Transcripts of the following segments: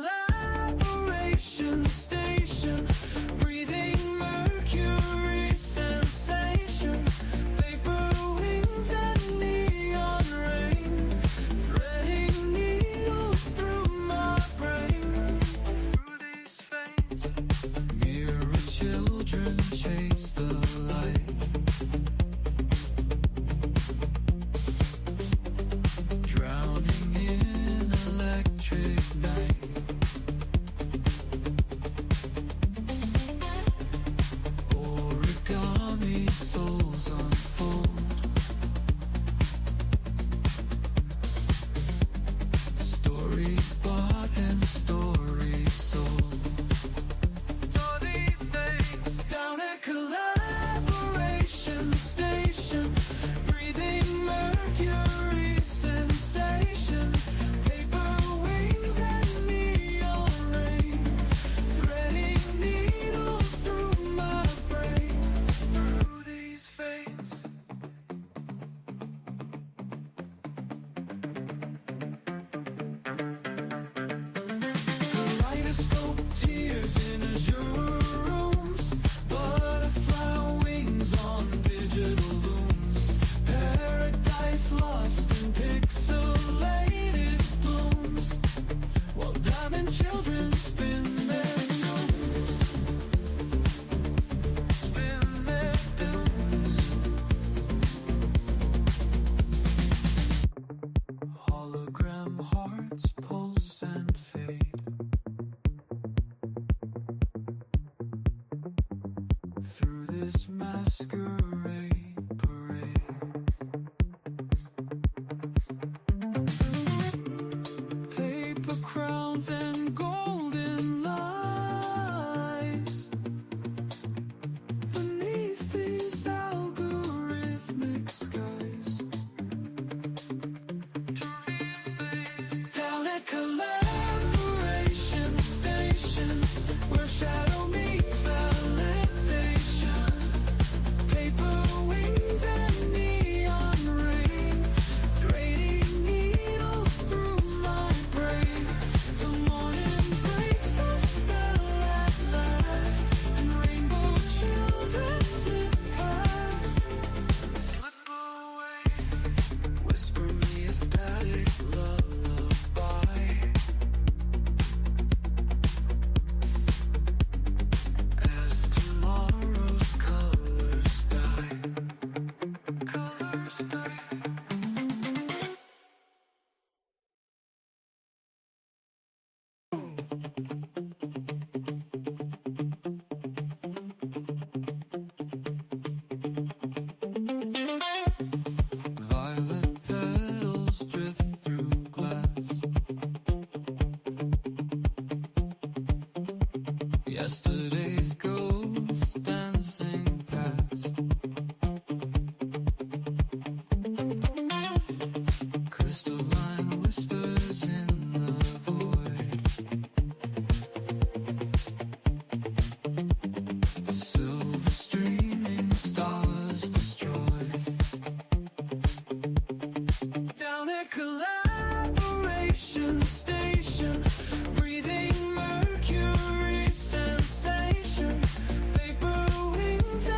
collaboration station, breathing mercury sensation, paper wings and neon rain, threading needles through my brain. Through these veins, mirror children chase the light, drowning in electric night. Origami souls unfold, stories bought and stories sold. Down at collaboration station, breathing mercury sensation, paper wings and neon rain, threading needles through my brain. Through these veins, kaleidoscope tears in azure rooms, butterfly wings on digital looms, paradise lost in pixelated blooms, while diamond children spin their tunes, spin their tunes. Hologram hearts pulse and fade through this masquerade parade. Paper crowns and golden lies beneath these algorithmic skies. Down at collaboration station, where shadow meets validation, paper wings and neon rain, threading needles through my brain, till morning breaks the spell at last, and rainbow children slip past, slip away. Whisper me a static lullaby, as tomorrow's colors die. Colors die. Violet petals drift through glass. Yesterday's ghosts dancing past. Crystalline whispers in the void. Silver streaming stars destroyed. Down at collaboration station, breathing mercury sensation, paper wings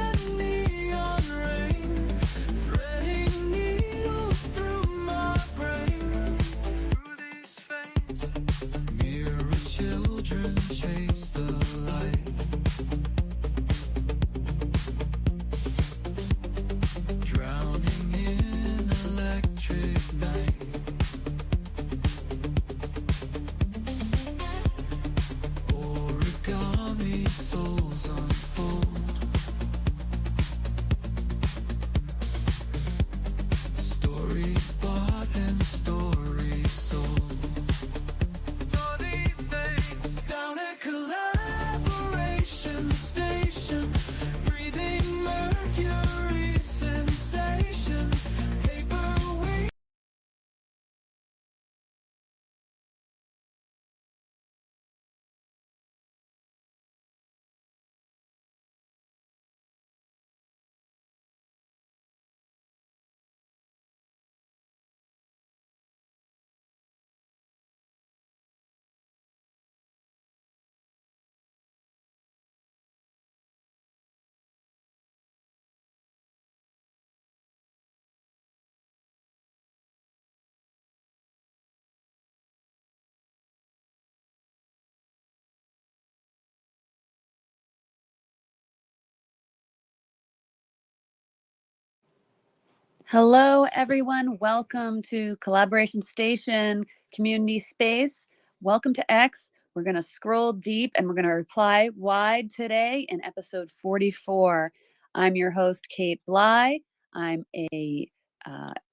Hello, everyone. Welcome to Collaboration Station Community Space. Welcome to X. We're going to scroll deep and we're going to reply wide today in episode 44. I'm your host, Kate Bly. I'm a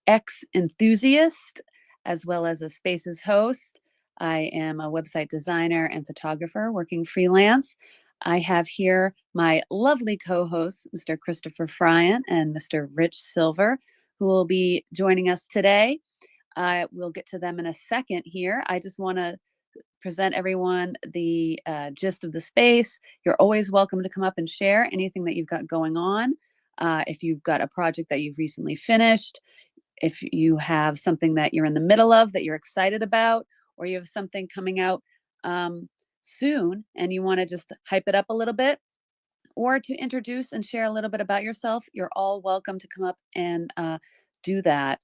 X enthusiast as well as a Spaces host. I am a website designer and photographer working freelance. I have here my lovely co hosts, Mr. Christopher Fryan and Mr. Rich Silver, who will be joining us today. We'll get to them in a second here. I just want to present everyone the gist of the space. You're always welcome to come up and share anything that you've got going on. If you've got a project that you've recently finished, if you have something that you're in the middle of that you're excited about, or you have something coming out soon and you want to just hype it up a little bit, or to introduce and share a little bit about yourself, you're all welcome to come up and do that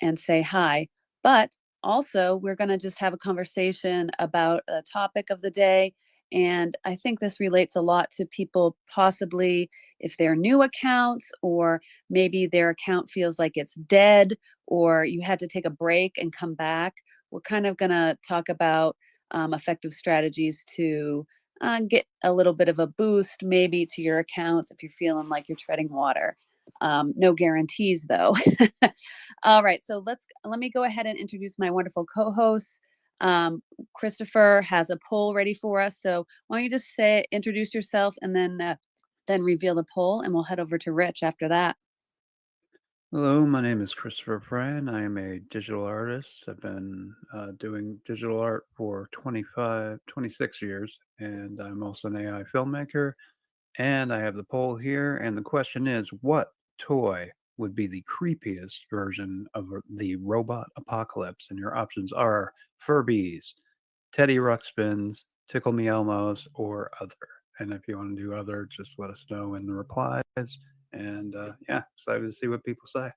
and say hi. But also, we're going to just have a conversation about a topic of the day. And I think this relates a lot to people, possibly if they're new accounts, or maybe their account feels like it's dead, or you had to take a break and come back. We're kind of going to talk about effective strategies to get a little bit of a boost maybe to your accounts if you're feeling like you're treading water. No guarantees though. All right, so let me go ahead and introduce my wonderful co-hosts. Christopher has a poll ready for us, so why don't you just introduce yourself and then reveal the poll, and we'll head over to Rich after that. Hello, my name is Christopher Fryan. I am a digital artist. I've been doing digital art for 26 years, and I'm also an AI filmmaker. And I have the poll here, and the question is, what toy would be the creepiest version of the robot apocalypse? And your options are Furbies, Teddy Ruxpins, Tickle Me Elmos, or other. And if you want to do other, just let us know in the replies. And yeah, excited to see what people say.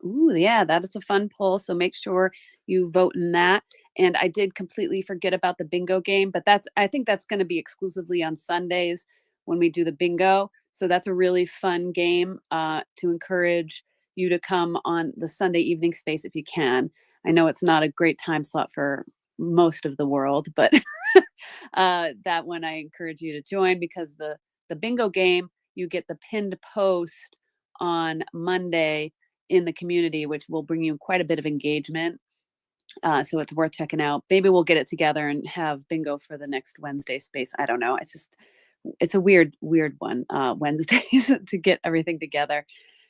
Ooh, yeah, that is a fun poll. So make sure you vote in that. And I did completely forget about the bingo game, but I think that's going to be exclusively on Sundays when we do the bingo. So that's a really fun game to encourage you to come on the Sunday evening space if you can. I know it's not a great time slot for most of the world, but that one I encourage you to join, because the bingo game, you get the pinned post on Monday in the community, which will bring you quite a bit of engagement. So it's worth checking out. Maybe we'll get it together and have bingo for the next Wednesday space. I don't know. It's a weird one, Wednesdays to get everything together,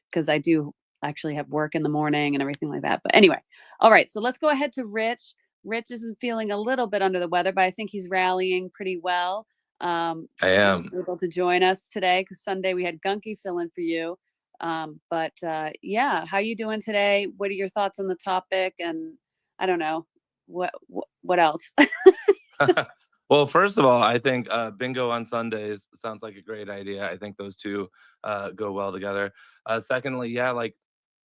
because I do actually have work in the morning and everything like that. But anyway, all right. So let's go ahead to Rich. Rich isn't feeling a little bit under the weather, but I think he's rallying pretty well. I He was am. able to join us today because Sunday we had Gunky fill in for you. But yeah, how you doing today? What are your thoughts on the topic? And I don't know what else. Well, first of all, I think bingo on Sundays sounds like a great idea. I think those two go well together. Secondly, yeah, like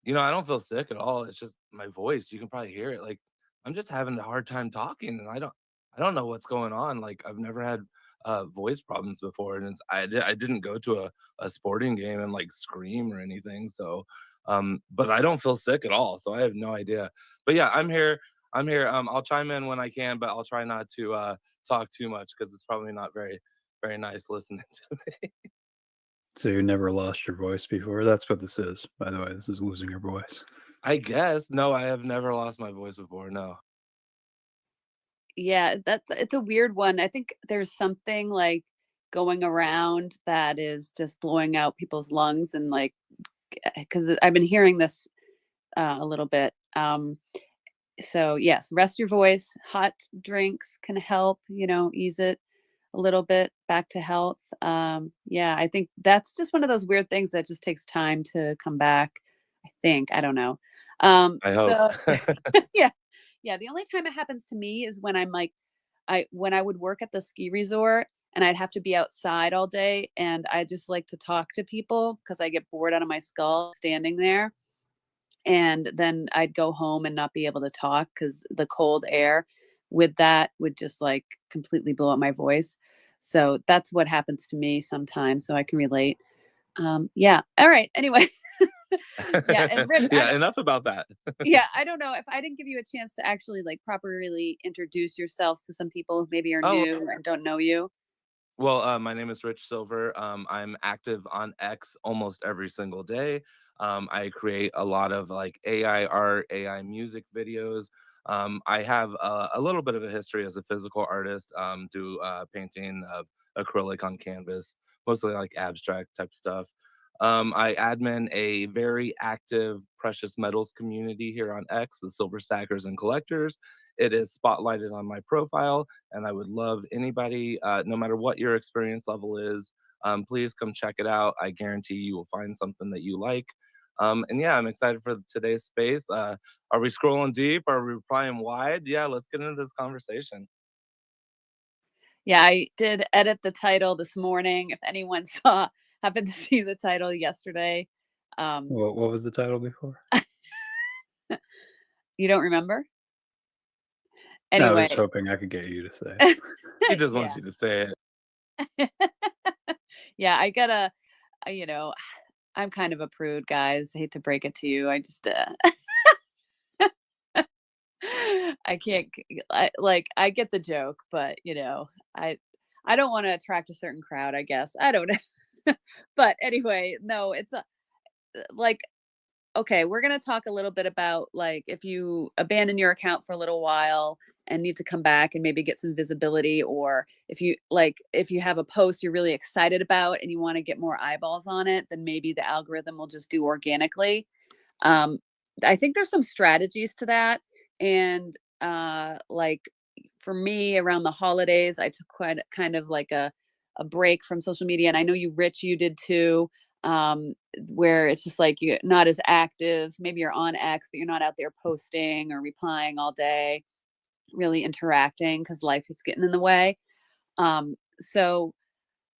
I don't feel sick at all. It's just my voice. You can probably hear it. Like I'm just having a hard time talking, and I don't know what's going on. Like I've never had voice problems before, and I didn't go to a sporting game and like scream or anything. So, but I don't feel sick at all. So I have no idea. But yeah, I'm here. I'm here. I'll chime in when I can, but I'll try not to talk too much because it's probably not very nice listening to me. So you never lost your voice before? That's what this is, by the way. This is losing your voice. I guess no, I have never lost my voice before. No. Yeah, it's a weird one. I think there's something like going around that is just blowing out people's lungs, and like, because I've been hearing this a little bit. So yes, rest your voice. Hot drinks can help, ease it a little bit back to health. Yeah, I think that's just one of those weird things that just takes time to come back. I think, I don't know. I hope. So yeah, yeah. The only time it happens to me is when I'm like, when I would work at the ski resort and I'd have to be outside all day, and I just like to talk to people because I get bored out of my skull standing there, and then I'd go home and not be able to talk because the cold air with that would just like completely blow up my voice. So that's what happens to me sometimes. So I can relate. Yeah. All right. Anyway, Yeah, and Rich, I Yeah, don't. enough about that. Yeah, I don't know if I didn't give you a chance to actually like properly introduce yourself to some people who maybe are Oh, new and don't know you. well, my name is Rich Silver. I'm active on X almost every single day. I create a lot of like AI art, AI music videos. I have a little bit of a history as a physical artist. Do painting of acrylic on canvas, mostly like abstract type stuff. I admin a very active precious metals community here on X, the Silver Stackers and Collectors. It is spotlighted on my profile, and I would love anybody, no matter what your experience level is, please come check it out. I guarantee you will find something that you like. And yeah, I'm excited for today's space. Are we scrolling deep? Are we replying wide? Yeah, let's get into this conversation. Yeah, I did edit the title this morning. If anyone saw happened to see the title yesterday, um, What was the title before? you don't remember? No, I was just Anyway, hoping I could get you to say it. He just wants yeah. you to say it. Yeah, I gotta, you know, I'm kind of a prude, guys. I hate to break it to you. I just, I can't, like, I get the joke, but I, I don't want to attract a certain crowd. I guess I don't know, but anyway, no, it's like okay, we're going to talk a little bit about like if you abandon your account for a little while and need to come back and maybe get some visibility, or if you have a post you're really excited about and you want to get more eyeballs on it, then maybe the algorithm will just do organically. um, I think there's some strategies to that. And like for me around the holidays, I took quite kind of like a break from social media. And I know you, Rich, you did too, where it's just like you're not as active. Maybe you're on X, but you're not out there posting or replying all day, really interacting because life is getting in the way. So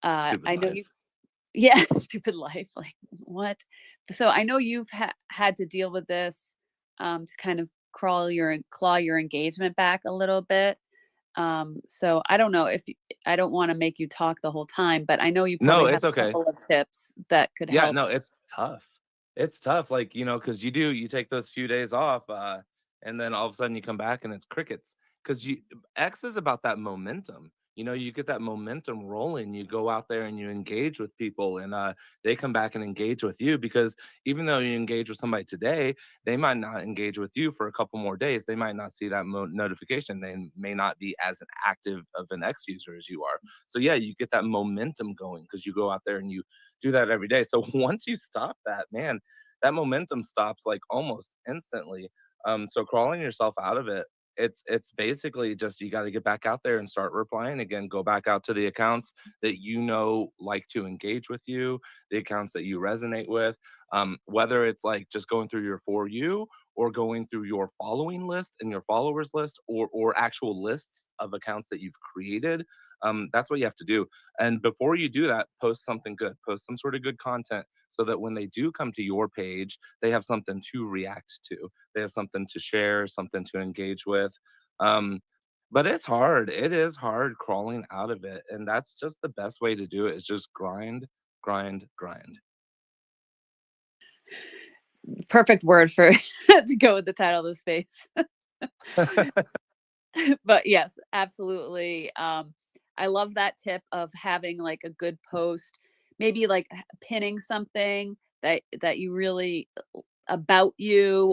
Stupid I know life. you, yeah, stupid life. Like what? So I know you've had to deal with this to kind of claw your engagement back a little bit. So I don't know if I don't want to make you talk the whole time, but I know you No, probably have it's a okay. couple of tips that could Yeah, help. no, it's tough. It's tough, like, because you take those few days off, and then all of a sudden you come back and it's crickets. Because you X is about that momentum. You get that momentum rolling. You go out there and you engage with people, and they come back and engage with you. Because even though you engage with somebody today, they might not engage with you for a couple more days. They might not see that notification. They may not be as an active of an X user as you are. So yeah, you get that momentum going because you go out there and you do that every day. So once you stop that, man, that momentum stops like almost instantly. So crawling yourself out of it, it's basically just you got to get back out there and start replying again. Go back out to the accounts that like to engage with you, the accounts that you resonate with. Whether it's like just going through your for you or going through your following list and your followers list or actual lists of accounts that you've created. That's what you have to do. And before you do that, post something good, post some sort of good content so that when they do come to your page, they have something to react to. They have something to share, something to engage with. Um, but it's hard. It is hard crawling out of it. And that's just the best way to do it is just grind, grind, grind. Perfect word for to go with the title of the space. But yes, absolutely. I love that tip of having like a good post, maybe like pinning something that you really about you,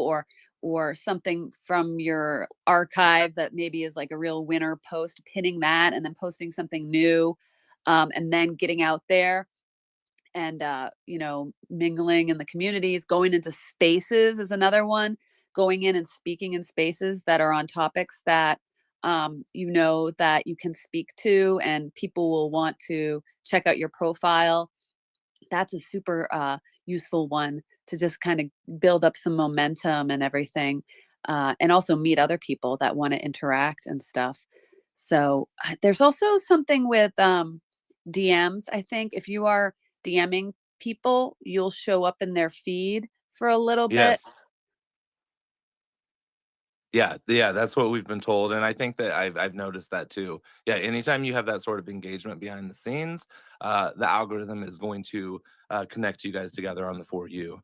or something from your archive that maybe is like a real winner post, pinning that and then posting something new, and then getting out there and mingling in the communities, going into spaces is another one, going in and speaking in spaces that are on topics that that you can speak to and people will want to check out your profile. That's a super useful one to just kind of build up some momentum and everything, and also meet other people that want to interact and stuff. So there's also something with DMs. I think if you are DMing people, you'll show up in their feed for a little bit. Yes. Yeah, yeah, that's what we've been told, and I think that I've noticed that too. Yeah, anytime you have that sort of engagement behind the scenes, the algorithm is going to connect you guys together on the for you.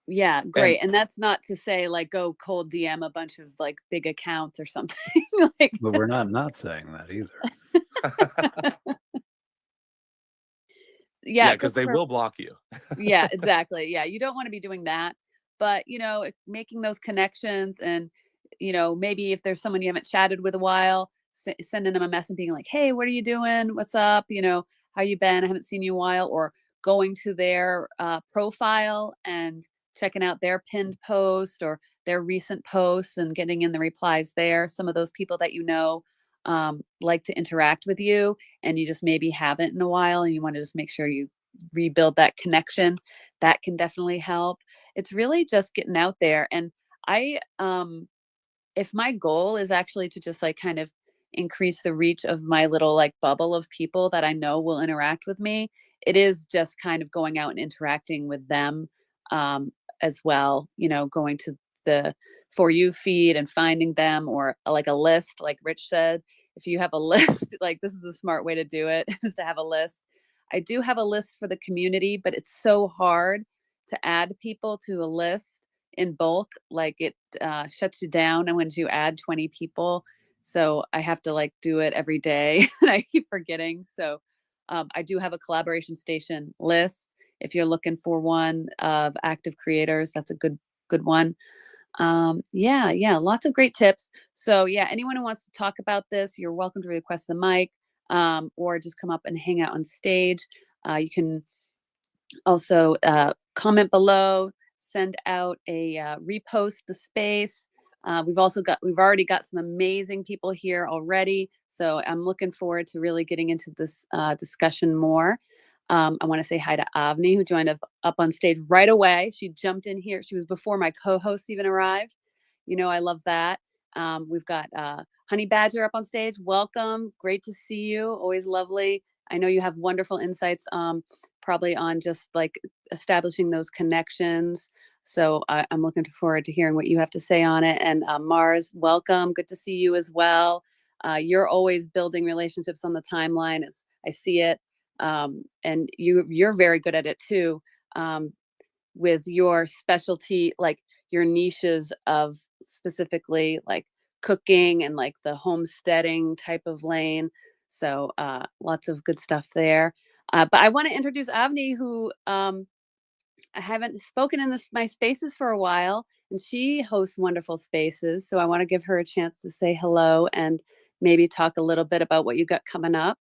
Yeah, And great. And that's not to say like go cold DM a bunch of like big accounts or something. Like, But we're not saying that either. yeah, because they Christopher. will block you. Yeah, exactly. Yeah, you don't want to be doing that. But, making those connections and, maybe if there's someone you haven't chatted with a while, sending them a message being like, hey, what are you doing? What's up? How you been? I haven't seen you in a while. Or going to their profile and checking out their pinned post or their recent posts and getting in the replies there. Some of those people that like to interact with you and you just maybe haven't in a while and you want to just make sure you rebuild that connection. That can definitely help. It's really just getting out there. And I if my goal is actually to just like kind of increase the reach of my little like bubble of people that I know will interact with me, it is just kind of going out and interacting with them as well, going to the For You feed and finding them, or like a list like Rich said. If you have a list, like this is a smart way to do it, is to have a list. I do have a list for the community, but it's so hard to add people to a list in bulk. Like it shuts you down and when you add 20 people. So I have to like do it every day and I keep forgetting. So I do have a collaboration station list. If you're looking for one of active creators, that's a good one. Yeah, lots of great tips. So yeah, anyone who wants to talk about this, you're welcome to request the mic or just come up and hang out on stage. You can also comment below, send out a repost the space. We've already got some amazing people here already. So I'm looking forward to really getting into this discussion more. I want to say hi to Avni, who joined up on stage right away. She jumped in here. She was before my co-host even arrived. I love that. We've got Honey Badger up on stage. Welcome. Great to see you. Always lovely. I know you have wonderful insights, probably on just like establishing those connections. So I'm looking forward to hearing what you have to say on it. And Mars, welcome. Good to see you as well. You're always building relationships on the timeline as I see it. And you're very good at it too, with your specialty, like your niches of specifically like cooking and like the homesteading type of lane. So lots of good stuff there. But I want to introduce Avni, who I haven't spoken in my spaces for a while, and she hosts wonderful spaces. So I want to give her a chance to say hello and maybe talk a little bit about what you got coming up.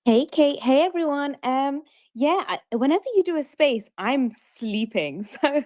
Hey Kate, hey everyone. Whenever you do a space, I'm sleeping. So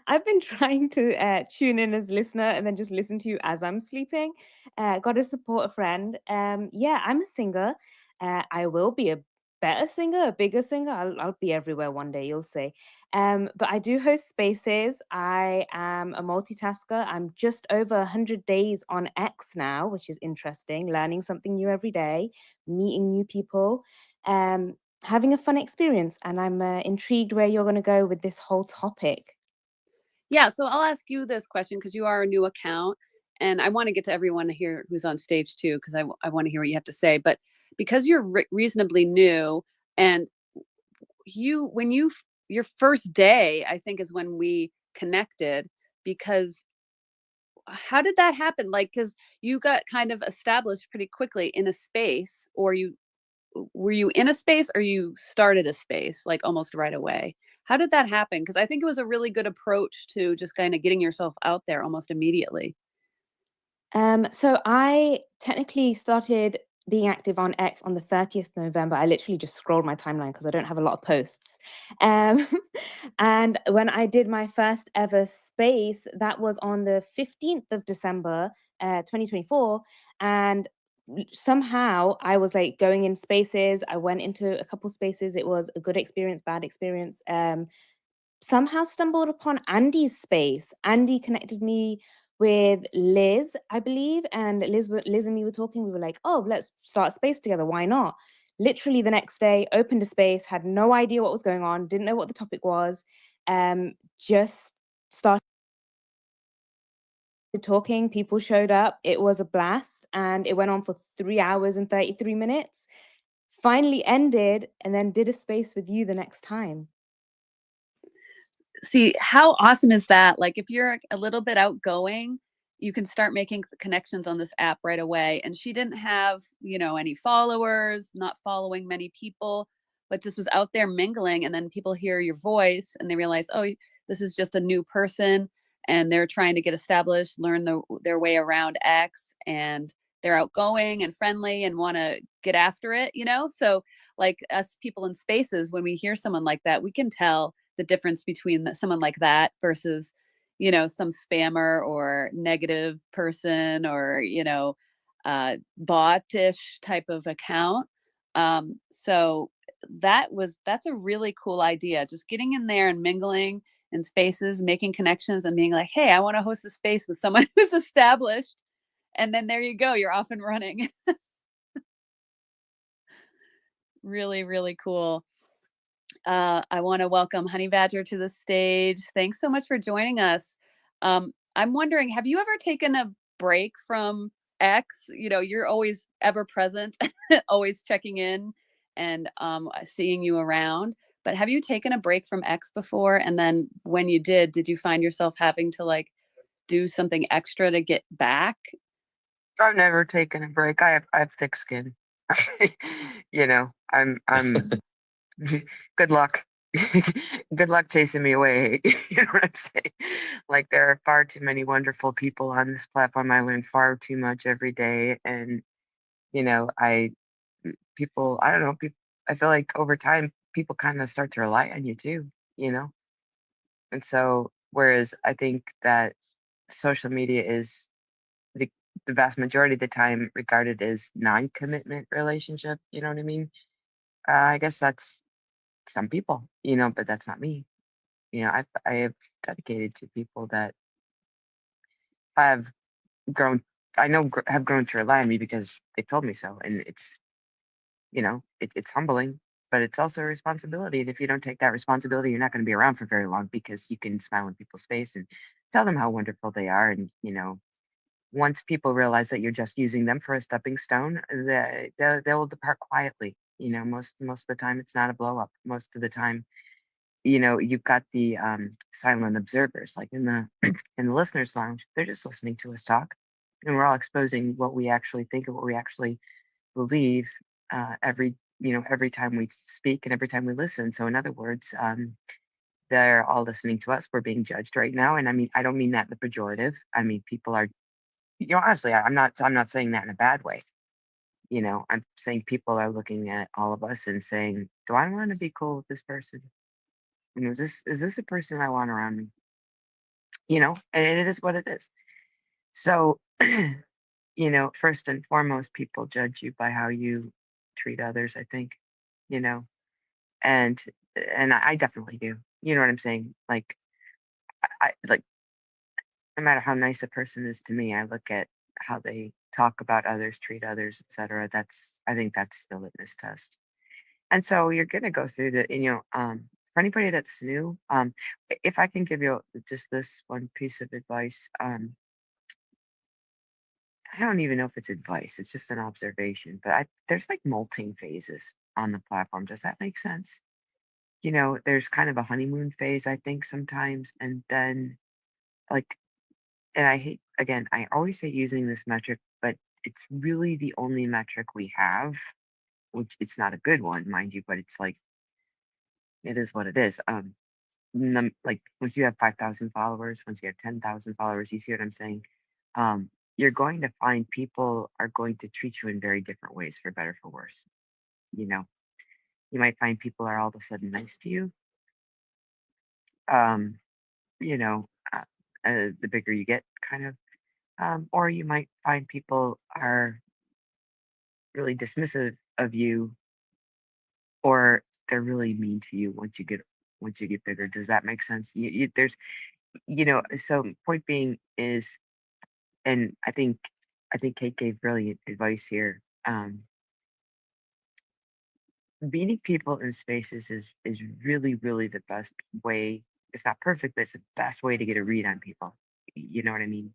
I've been trying to tune in as listener and then just listen to you as I'm sleeping. Got to support a friend. I'm a singer. I will be a better singer, a bigger singer. I'll be everywhere one day, you'll see. But I do host spaces. I am a multitasker. I'm just over 100 days on X now, which is interesting, learning something new every day, meeting new people, having a fun experience. And I'm intrigued where you're going to go with this whole topic. Yeah, so I'll ask you this question because you are a new account, and I want to get to everyone here who's on stage too, because I want to hear what you have to say. But because you're reasonably new, and your first day, I think, is when we connected. Because how did that happen? Like, because you got kind of established pretty quickly in a space, or were you in a space or you started a space like almost right away? How did that happen? Because I think it was a really good approach to just kind of getting yourself out there almost immediately. So I technically started being active on X on the 30th of November. I literally just scrolled my timeline because I don't have a lot of posts. Um, and when I did my first ever space, that was on the 15th of December, 2024. And somehow I was like going in spaces. I went into a couple spaces. It was a good experience, bad experience. Somehow stumbled upon Andy's space. Andy connected me with Liz, I believe, and Liz and me were talking. We were like, "Oh, let's start a space together. Why not?" Literally the next day, opened a space, had no idea what was going on, didn't know what the topic was, just started talking. People showed up. It was a blast, and it went on for 3 hours and 33 minutes. Finally ended, and then did a space with you the next time. see, how awesome is that? Like, if you're a little bit outgoing, you can start making connections on this app right away. And she didn't have, any followers, not following many people, but just was out there mingling. And then people hear your voice and they realize, oh, this is just a new person and they're trying to get established, learn their way around X, and they're outgoing and friendly and want to get after it. So, like us people in spaces, when we hear someone like that, we can tell the difference between someone like that versus some spammer or negative person or botish type of account. So that's a really cool idea, just getting in there and mingling in spaces, making connections and being like, hey, I want to host a space with someone who's established, and then there you go, you're off and running. Really, really cool. I want to welcome Honey Badger to the stage. Thanks so much for joining us. I'm wondering, have you ever taken a break from X? You're always ever present, always checking in and seeing you around. But have you taken a break from X before? And then when you did you find yourself having to like do something extra to get back? I've never taken a break. I have thick skin. I'm good luck. Good luck chasing me away. You know what I'm saying? Like there are far too many wonderful people on this platform. I learn far too much every day, and I people. I don't know. People. I feel like over time, people kind of start to rely on you too. You know, and so whereas I think that social media is the the vast majority of the time regarded as non-commitment relationship. You know what I mean? I guess that's some people, but that's not me. I have dedicated to people that have grown. I know have grown to rely on me because they told me so, and it's humbling, but it's also a responsibility. And if you don't take that responsibility, you're not going to be around for very long because you can smile in people's face and tell them how wonderful they are, and once people realize that you're just using them for a stepping stone, they will depart quietly. Most of the time it's not a blow up. Most of the time, you've got the silent observers, like in the in the listeners lounge. They're just listening to us talk, and we're all exposing what we actually think and what we actually believe every time we speak and every time we listen. So in other words, they're all listening to us. We're being judged right now, and I mean I don't mean that in the pejorative. I mean people are honestly, I'm not saying that in a bad way. I'm saying people are looking at all of us and saying, "Do I want to be cool with this person? Is this a person I want around me?" And it is what it is. So, first and foremost, people judge you by how you treat others, I think, you know, and I definitely do. You know what I'm saying? Like, like no matter how nice a person is to me, I look at how they talk about others, treat others, etc. I think that's the litmus test. And so you're gonna go through the, for anybody that's new, if I can give you just this one piece of advice, I don't even know if it's advice, it's just an observation, but there's like molting phases on the platform. Does that make sense? There's kind of a honeymoon phase, I think, sometimes, and then like, and I hate, again, I always hate using this metric, but it's really the only metric we have, which it's not a good one, mind you, but it's like, it is what it is. Like once you have 5,000 followers, once you have 10,000 followers, you see what I'm saying? You're going to find people are going to treat you in very different ways, for better, for worse. You know, you might find people are all of a sudden nice to you. Um, you know, the bigger you get, kind of, or you might find people are really dismissive of you, or they're really mean to you once you get bigger. Does that make sense? There's, so point being is, and I think Kate gave brilliant advice here. Meeting people in spaces is really, really the best way. It's not perfect, but it's the best way to get a read on people. You know what I mean?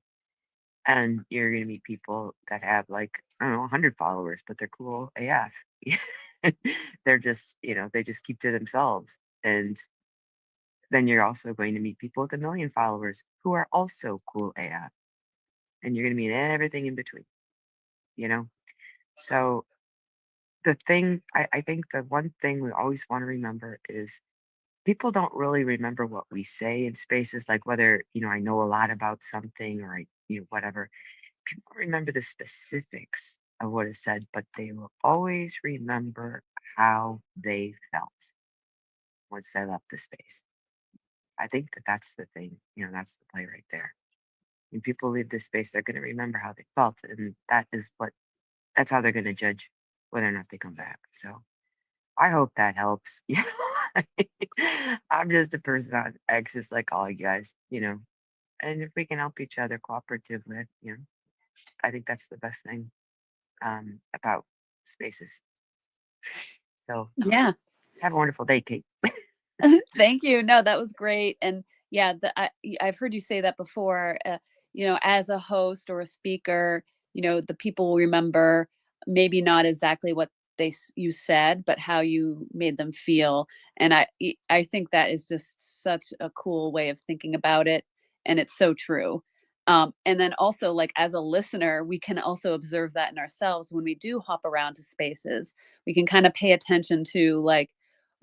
And you're gonna meet people that have like, I don't know, 100 followers, but they're cool AF. They're just, they just keep to themselves, and then you're also going to meet people with 1 million followers who are also cool AF. And you're going to meet everything in between, you know? So I think the one thing we always want to remember is people don't really remember what we say in spaces, like whether, I know a lot about something or whatever. People don't remember the specifics of what is said, but they will always remember how they felt once they left the space. I think that that's the thing, that's the play right there. When people leave this space, they're going to remember how they felt, and that's how they're going to judge whether or not they come back. So I hope that helps. I'm just a person on X, just like all you guys, and if we can help each other cooperatively, I think that's the best thing about spaces. So Yeah. have a wonderful day, Kate. Thank you. No, that was great. And yeah, I've heard you say that before. As a host or a speaker, the people will remember maybe not exactly what you said, but how you made them feel. And I think that is just such a cool way of thinking about it, and it's so true. And then also, like, as a listener, we can also observe that in ourselves when we do hop around to spaces. We can kind of pay attention to, like,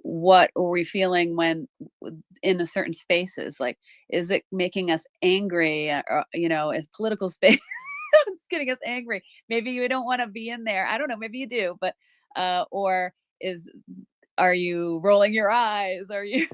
what are we feeling when in a certain spaces, like, is it making us angry, or if political space it's getting us angry, maybe you don't want to be in there. I don't know, maybe you do, but or are you rolling your eyes? Are you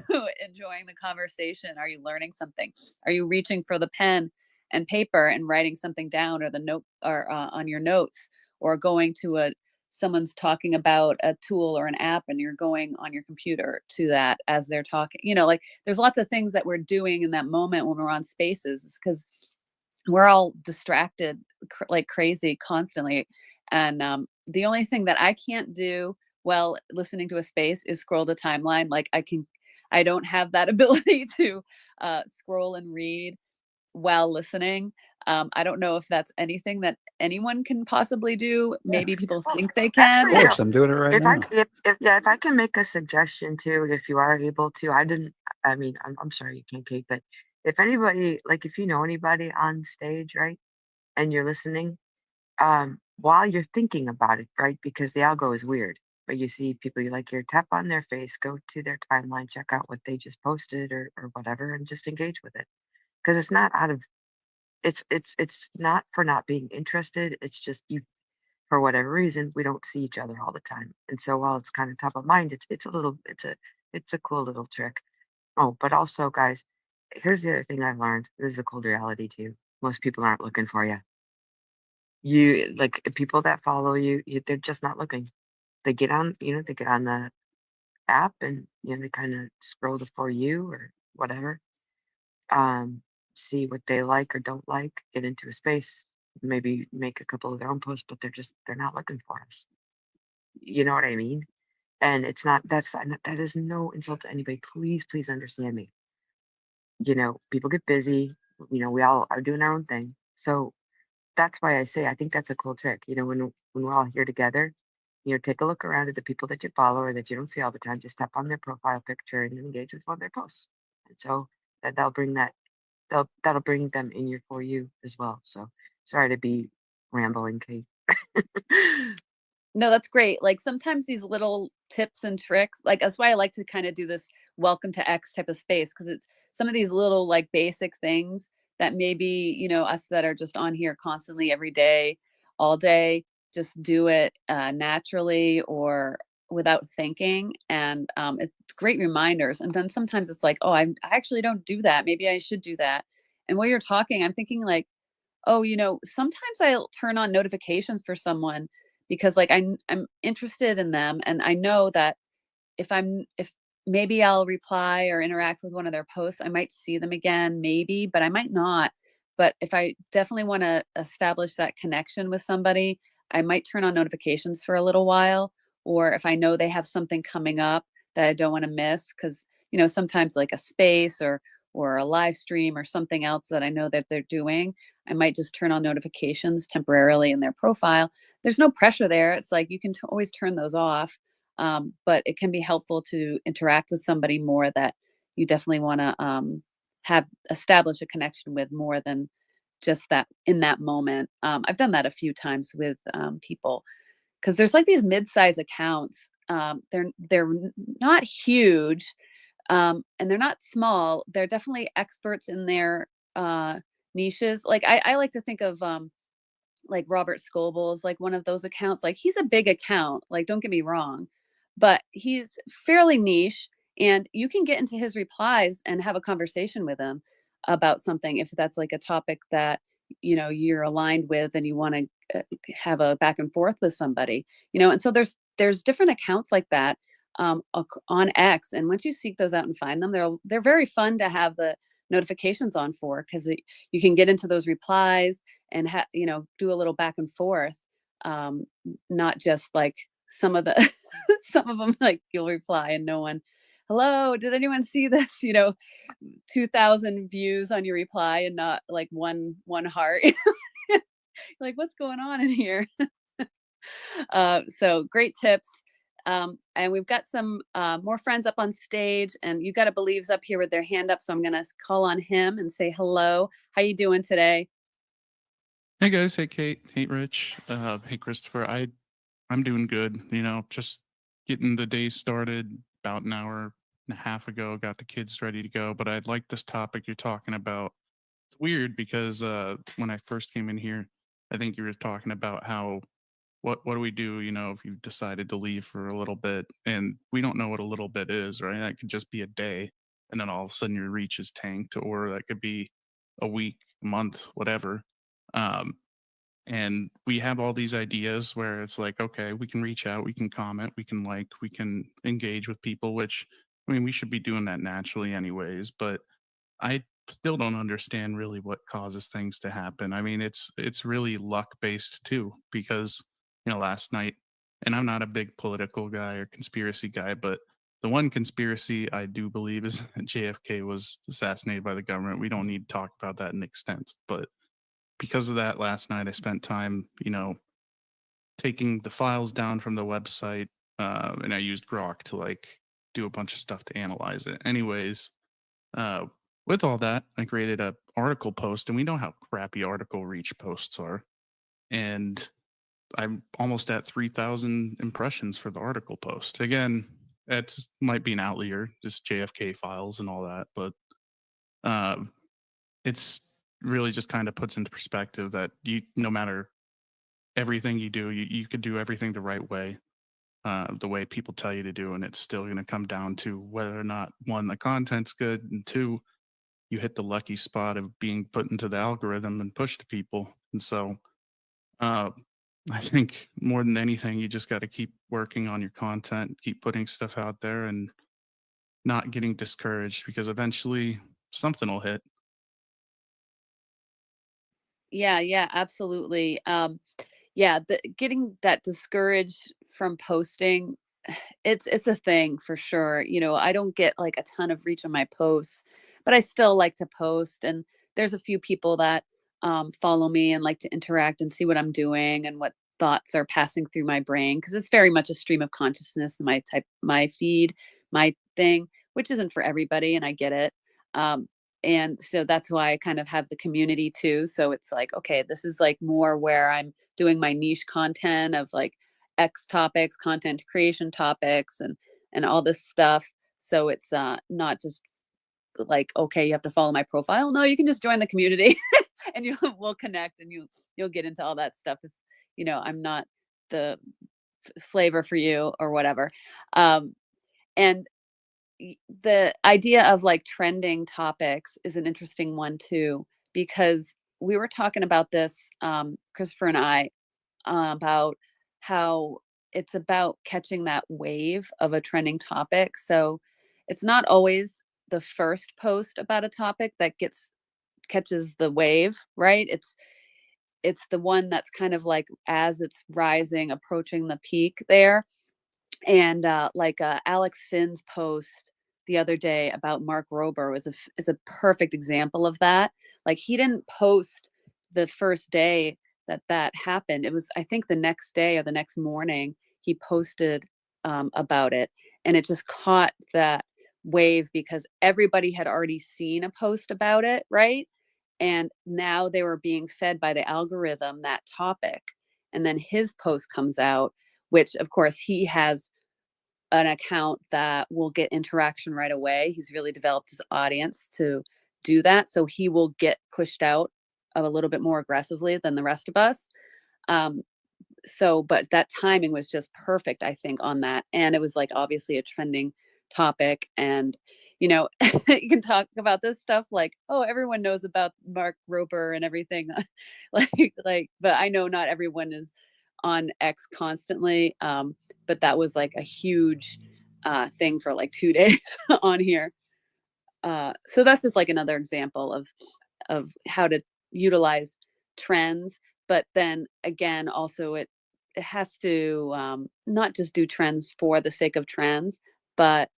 enjoying the conversation? Are you learning something? Are you reaching for the pen and paper and writing something down, or the note, or on your notes, or going to someone's talking about a tool or an app and you're going on your computer to that as they're talking? Like, there's lots of things that we're doing in that moment when we're on spaces, because we're all distracted like crazy constantly. And the only thing that I can't do while listening to a space is scroll the timeline. Like, I don't have that ability to scroll and read while listening. I don't know if that's anything that anyone can possibly do. Maybe people Well, think they can. Of actually, course, I'm doing it right if I now. if I can make a suggestion too, if you are able to, I mean, I'm sorry you can't, Kate, but if anybody, like, if you know anybody on stage, right, and you're listening, while you're thinking about it, right, because the algo is weird, but you see people you like, here, tap on their face, go to their timeline, check out what they just posted or whatever, and just engage with it, because it's not out of it's not for not being interested. It's just you, for whatever reason, we don't see each other all the time. And so while it's kind of top of mind, it's a cool little trick. Oh, but also, guys, here's the other thing I've learned. This is a cold reality too. Most people aren't looking for you. You, like, people that follow you, they're just not looking. They get on the app, and they kind of scroll the for you or whatever. Um, See what they like or don't like, get into a space, maybe make a couple of their own posts, but they're not looking for us. You know what I mean? And it's not that is no insult to anybody. Please, please understand me. People get busy. We all are doing our own thing. So that's why I say I think that's a cool trick. When we're all here together, take a look around at the people that you follow or that you don't see all the time. Just tap on their profile picture and engage with one of their posts. And so that'll bring that'll bring them in your for you as well. So sorry to be rambling, Kate. No, that's great. Like, sometimes these little tips and tricks, like, that's why I like to kind of do this welcome to X type of space, because it's some of these little, like, basic things that maybe, us that are just on here constantly every day, all day, just do it naturally or without thinking. And it's great reminders. And then sometimes it's like, oh, I actually don't do that. Maybe I should do that. And while you're talking, I'm thinking, like, oh, sometimes I'll turn on notifications for someone because, like, I'm interested in them, and I know that if maybe I'll reply or interact with one of their posts, I might see them again, maybe, but I might not. But if I definitely want to establish that connection with somebody, I might turn on notifications for a little while, or if I know they have something coming up that I don't want to miss, because sometimes, like, a space or a live stream or something else that I know that they're doing, I might just turn on notifications temporarily in their profile. There's no pressure there. It's like you can always turn those off. But it can be helpful to interact with somebody more that you definitely want to have establish a connection with more than just that in that moment. I've done that a few times with people because there's like these mid-size accounts. They're not huge, and they're not small. They're definitely experts in their niches. Like I like to think of like Robert Scoble's like one of those accounts. Like he's a big account, like don't get me wrong, but he's fairly niche and you can get into his replies and have a conversation with him about something if that's like a topic that you're aligned with and you want to have a back and forth with somebody, and so there's different accounts like that on X, and once you seek those out and find them, they're very fun to have the notifications on for because you can get into those replies and do a little back and forth, not just like some of the some of them like you'll reply and no one, hello, did anyone see this, 2,000 views on your reply and not like one heart. Like what's going on in here. So great tips. And we've got some more friends up on stage, and you got a believes up here with their hand up, so I'm gonna call on him and say hello. How you doing today? Hey guys, hey Kate, hey Rich, hey Christopher. I'm doing good. Just getting the day started about an hour and a half ago. Got the kids ready to go. But I'd like this topic you're talking about. It's weird because when I first came in here, I think you were talking about how what do we do? If you've decided to leave for a little bit, and we don't know what a little bit is, right? That could just be a day, and then all of a sudden your reach is tanked, or that could be a week, a month, whatever. Um, and we have all these ideas where it's like, okay, we can reach out, we can comment, we can we can engage with people, which I mean, we should be doing that naturally anyways, but I still don't understand really what causes things to happen. I mean, it's really luck based too, because last night, and I'm not a big political guy or conspiracy guy, but the one conspiracy I do believe is that JFK was assassinated by the government. We don't need to talk about that in extent, but because of that, last night I spent time, taking the files down from the website, and I used Grok to do a bunch of stuff to analyze it. Anyways, uh, with all that, I created a article post, and we know how crappy article reach posts are. And I'm almost at 3,000 impressions for the article post. Again, that might be an outlier, just JFK files and all that, but um, it's really just kind of puts into perspective that no matter everything you do, you could do everything the way people tell you to do, and it's still going to come down to whether or not one, the content's good, and two, you hit the lucky spot of being put into the algorithm and pushed to people. And so uh, I think more than anything, you just got to keep working on your content, keep putting stuff out there, and not getting discouraged, because eventually something will hit. Yeah, absolutely. Yeah, getting that discouraged from posting, it's a thing for sure. I don't get like a ton of reach on my posts, but I still like to post. And there's a few people that follow me and like to interact and see what I'm doing and what thoughts are passing through my brain, because it's very much a stream of consciousness, my feed, my thing, which isn't for everybody, and I get it. And so that's why I kind of have the community too. So it's like, okay, this is like more where I'm doing my niche content of like X topics, content creation topics, and all this stuff. So it's not just like, okay, you have to follow my profile. No, you can just join the community and we'll connect, and you'll get into all that stuff if I'm not the flavor for you or whatever. And the idea of like trending topics is an interesting one too, because we were talking about this, Christopher and I, about how it's about catching that wave of a trending topic. So it's not always the first post about a topic that catches the wave, right? It's the one that's kind of like as it's rising, approaching the peak there. And Alex Finn's post the other day about Mark Rober is a perfect example of that. Like he didn't post the first day that happened. It was, I think, the next day or the next morning he posted about it, and it just caught that wave because everybody had already seen a post about it, right? And now they were being fed by the algorithm that topic. And then his post comes out, which of course he has an account that will get interaction right away. He's really developed his audience to do that. So he will get pushed out a little bit more aggressively than the rest of us. But that timing was just perfect, I think, on that. And it was like obviously a trending topic. And, you know, you can talk about this stuff like, oh, everyone knows about Mark Roper and everything. But I know not everyone is on X constantly. But that was like a huge thing for like 2 days on here. So that's just like another example of how to utilize trends. But then again, also it has to not just do trends for the sake of trends, but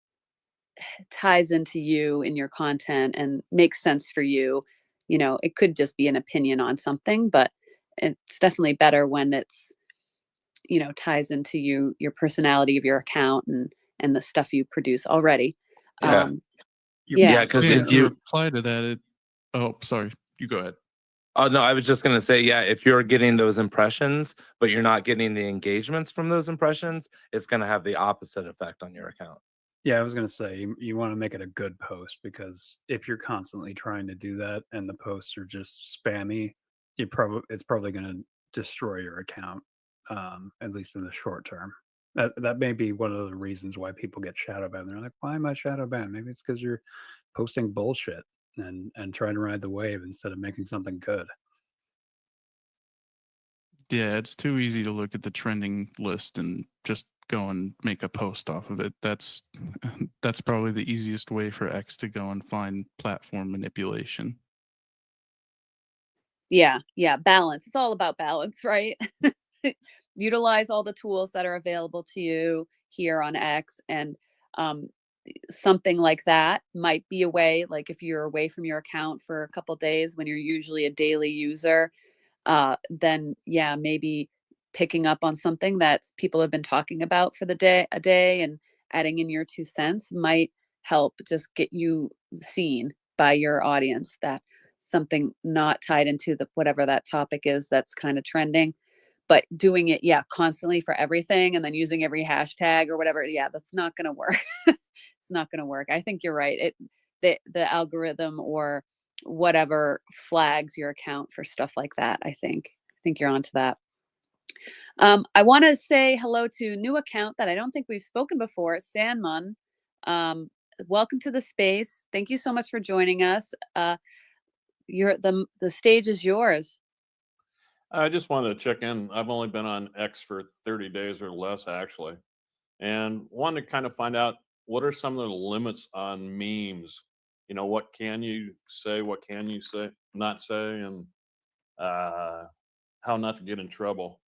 ties into you in your content and makes sense for you. You know, it could just be an opinion on something, but it's definitely better when it's, you know, ties into your personality of your account and the stuff you produce already. Yeah. Yeah. Yeah, because Yeah, if and to you reply to that, sorry, you go ahead. Oh no, I was just gonna say, yeah, if you're getting those impressions, but you're not getting the engagements from those impressions, it's gonna have the opposite effect on your account. Yeah, I was gonna say you want to make it a good post, because if you're constantly trying to do that and the posts are just spammy, it's probably gonna destroy your account, at least in the short term. That may be one of the reasons why people get shadow banned. They're like, why am I shadow banned? Maybe it's because you're posting bullshit and trying to ride the wave instead of making something good. Yeah, it's too easy to look at the trending list and just go and make a post off of it. That's probably the easiest way for X to go and find platform manipulation. Yeah, balance. It's all about balance, right? Utilize all the tools that are available to you here on X, and something like that might be a way, like if you're away from your account for a couple days when you're usually a daily user, then yeah, maybe picking up on something that people have been talking about for a day and adding in your 2 cents might help just get you seen by your audience, that something not tied into the whatever that topic is that's kind of trending. But doing it, yeah, constantly for everything and then using every hashtag or whatever, yeah, that's not going to work. It's not going to work. I think you're right. The algorithm or whatever flags your account for stuff like that. I think you're onto that. I want to say hello to new account that I don't think we've spoken before, Sanmun. Welcome to the space. Thank you so much for joining us. The stage is yours. I just wanted to check in. I've only been on X for 30 days or less, actually, and wanted to kind of find out what are some of the limits on memes. You know, what can you say, what can you say, not say, and how not to get in trouble.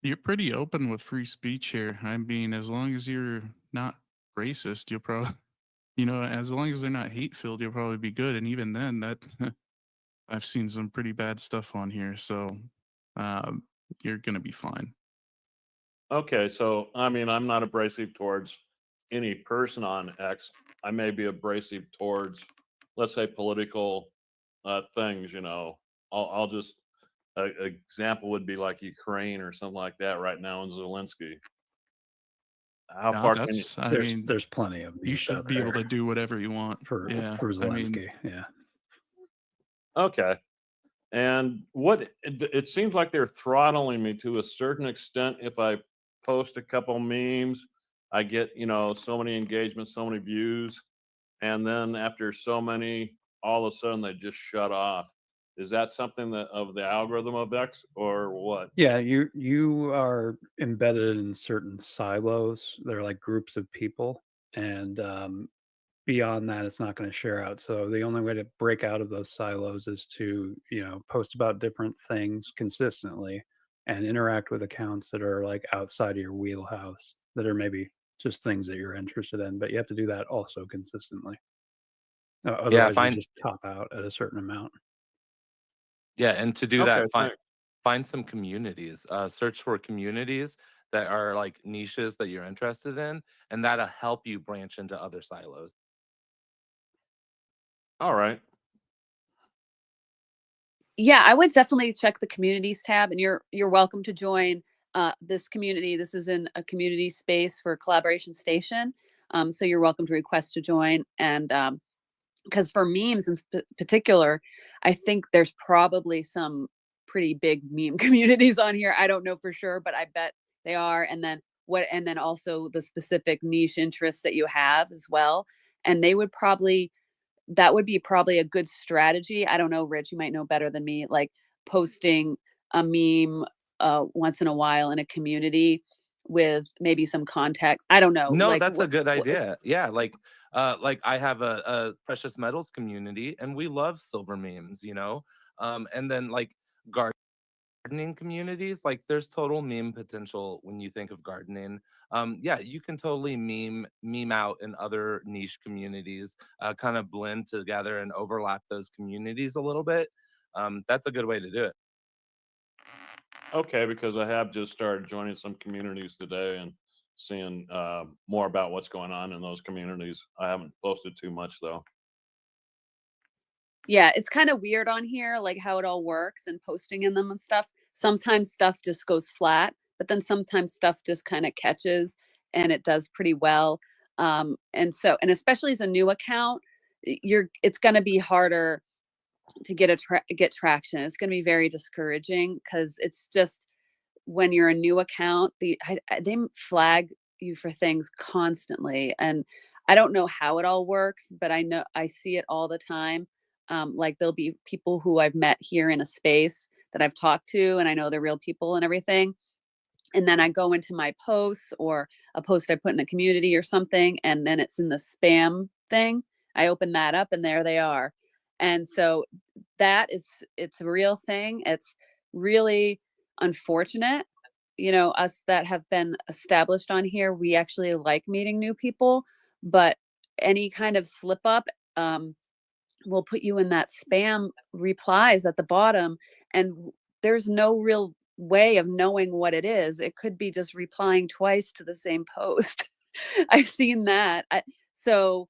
You're pretty open with free speech here. I mean, as long as you're not racist, you'll probably, as long as they're not hate filled, you'll probably be good. And even then, that I've seen some pretty bad stuff on here, so you're gonna be fine. Okay, so I mean, I'm not abrasive towards any person on X. I may be abrasive towards, let's say, political things. You know, I'll just example would be like Ukraine or something like that right now, and Zelensky. How No, far can you? that's, I There's mean, there's plenty of you memes should out be able there to do whatever you want. for Yeah, I Zelensky. mean, Yeah. Okay. And it seems like they're throttling me to a certain extent. If I post a couple memes, I get, so many engagements, so many views. And then after so many, all of a sudden they just shut off. Is that something that of the algorithm of X or what? Yeah, you are embedded in certain silos. They're like groups of people, and beyond that, it's not going to share out. So the only way to break out of those silos is to, post about different things consistently and interact with accounts that are like outside of your wheelhouse, that are maybe just things that you're interested in. But you have to do that also consistently. Yeah, Otherwise, you just top out at a certain amount. and to do Okay, that, thanks. find some communities. Search for communities that are like niches that you're interested in, and that'll help you branch into other silos. All right. Yeah, I would definitely check the communities tab, and you're welcome to join this community. This is in a community space for Collaboration Station, so you're welcome to request to join. And because for memes in particular, I think there's probably some pretty big meme communities on here. I don't know for sure, but I bet they are. And then also the specific niche interests that you have as well, and they would probably that would be probably a good strategy. I don't know, Rich, you might know better than me, like posting a meme once in a while in a community with maybe some context. I don't know, No, like that's a good what idea. Yeah, like I have a precious metals community, and we love silver memes, you know. And then like gardening communities, like there's total meme potential when you think of gardening. Yeah, you can totally meme out in other niche communities, kind of blend together and overlap those communities a little bit. That's a good way to do it. Okay, because I have just started joining some communities today and seeing more about what's going on in those communities. I haven't posted too much though. Yeah, it's kind of weird on here, like how it all works and posting in them and stuff. Sometimes stuff just goes flat, but then sometimes stuff just kind of catches and it does pretty well. And especially as a new account, it's going to be harder to get traction. It's going to be very discouraging because it's just when you're a new account, they flag you for things constantly, and I don't know how it all works, but I know I see it all the time. Like there'll be people who I've met here in a space that I've talked to, and I know they're real people and everything. And then I go into my posts or a post I put in the community or something, and then it's in the spam thing. I open that up, and there they are. And so it's a real thing. It's really unfortunate. You know, us that have been established on here, we actually like meeting new people, but any kind of slip up will put you in that spam replies at the bottom, and there's no real way of knowing what it is. It could be just replying twice to the same post. I've seen that. So,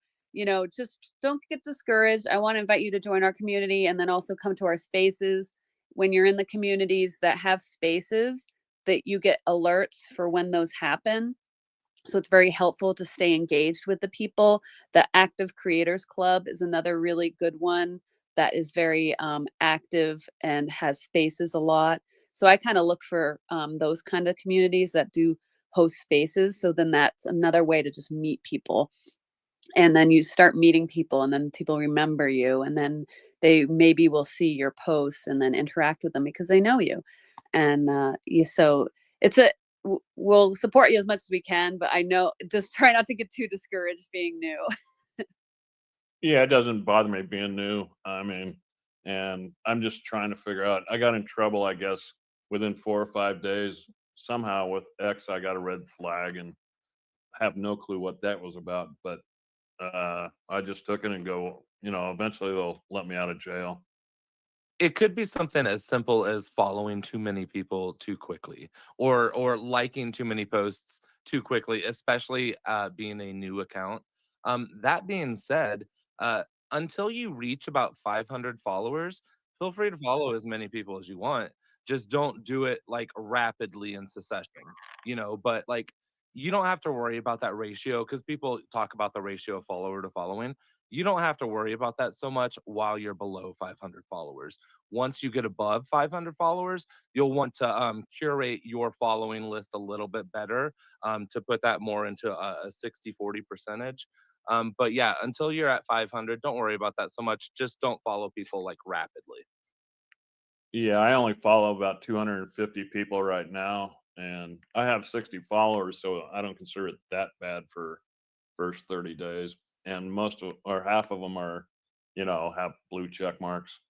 just don't get discouraged. I want to invite you to join our community and then also come to our spaces. When you're in the communities that have spaces, that you get alerts for when those happen. So it's very helpful to stay engaged with the people. The Active Creators Club is another really good one that is very active and has spaces a lot. So I kind of look for those kind of communities that do host spaces. So then that's another way to just meet people. And then you start meeting people, and then people remember you, and then they maybe will see your posts and then interact with them because they know you. And so it's we'll support you as much as we can, but I know just try not to get too discouraged being new. Yeah, it doesn't bother me being new. I mean, and I'm just trying to figure out. I got in trouble, I guess, within 4 or 5 days. Somehow with X, I got a red flag and have no clue what that was about. But I just took it and go. Eventually they'll let me out of jail. It could be something as simple as following too many people too quickly, or liking too many posts too quickly, especially being a new account. That being said, uh, until you reach about 500 followers, feel free to follow as many people as you want. Just don't do it like rapidly in succession, but like you don't have to worry about that ratio, because people talk about the ratio of follower to following. You don't have to worry about that so much while you're below 500 followers. Once you get above 500 followers, you'll want to curate your following list a little bit better, to put that more into a 60-40 percentage. But yeah, until you're at 500, don't worry about that so much. Just don't follow people like rapidly. Yeah, I only follow about 250 people right now, and I have 60 followers, so I don't consider it that bad for first 30 days. And most of or half of them are, have blue check marks.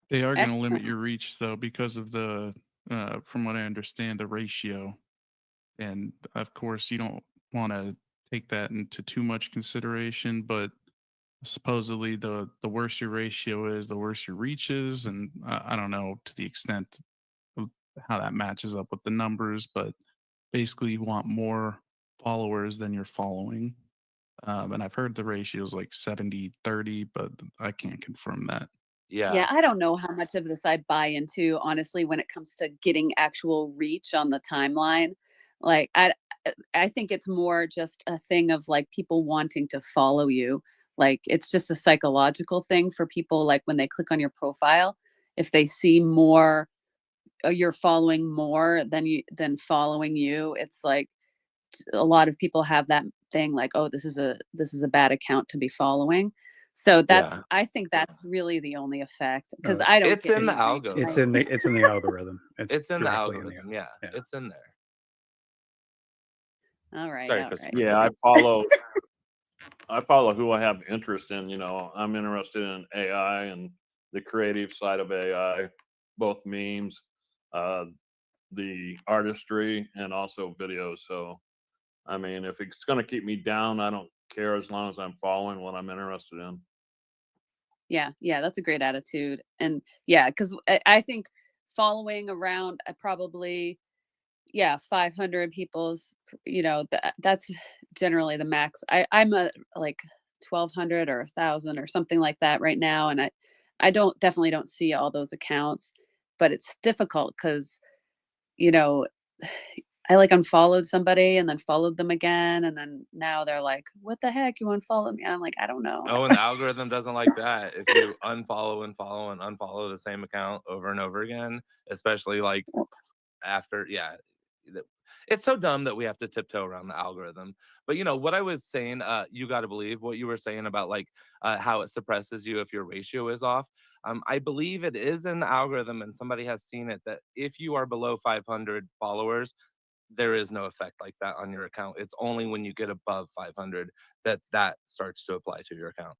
They are going to limit Excellent. your reach though because of from what I understand, the ratio. And of course, you don't want to take that into too much consideration, but supposedly the worse your ratio is, the worse your reach is. And I don't know to the extent how that matches up with the numbers, but basically you want more followers than you're following. And I've heard the ratio is like 70-30, but I can't confirm that. Yeah, I don't know how much of this I buy into, honestly, when it comes to getting actual reach on the timeline. Like I think it's more just a thing of like people wanting to follow you. Like it's just a psychological thing for people, like when they click on your profile, if they see more, you're following more than following you, it's like a lot of people have that thing like, oh, this is a bad account to be following. So that's, Yeah. I think that's really the only effect, because No, I don't It's get in the any reach. algorithm. it's in the algorithm. It's in the directly algorithm. Yeah, it's in there. All right, Sorry, all Christopher. right. Yeah, I follow who I have interest in. You know, I'm interested in AI and the creative side of AI, both memes, the artistry, and also videos. So, I mean, if it's going to keep me down, I don't care as long as I'm following what I'm interested in. Yeah, that's a great attitude. And yeah, because I think following around probably, yeah, 500 people's, that's generally the max. I'm a like 1,200 or 1,000 or something like that right now, and I definitely don't see all those accounts, but it's difficult because, you know, I like unfollowed somebody and then followed them again, and then now they're like, "What the heck? You unfollowed me?" I'm like, "I don't know." Oh, and the algorithm doesn't like that. If you unfollow and follow and unfollow the same account over and over again, especially like after, yeah, it's so dumb that we have to tiptoe around the algorithm. But what I was saying, you got to believe what you were saying about like how it suppresses you if your ratio is off. I believe it is in the algorithm, and somebody has seen it, that if you are below 500 followers, there is no effect like that on your account. It's only when you get above 500 that starts to apply to your account.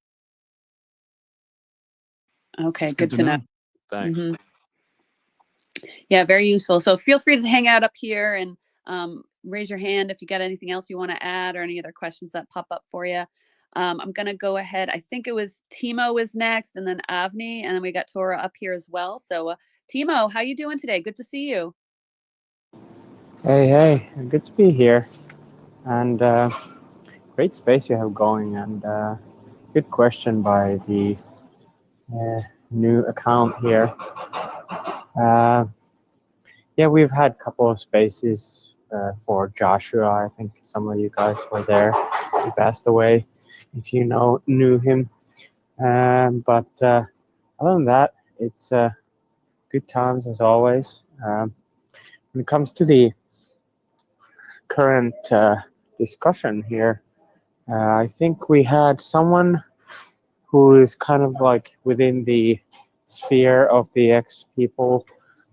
Okay, It's good to know. Thanks. Mhm. Yeah, very useful. So feel free to hang out up here and raise your hand if you got anything else you want to add or any other questions that pop up for you. I'm going to go ahead. I think it was Timo is next, and then Avni, and then we got Tora up here as well. So Timo, how you doing today? Good to see you. Hey, good to be here. And great space you have going, and good question by the new account here. Yeah, we've had a couple of spaces for Joshua. I think some of you guys were there. He passed away, if you knew him. But other than that, it's good times as always. When it comes to the current discussion here, I think we had someone who is kind of like within the sphere of the ex people,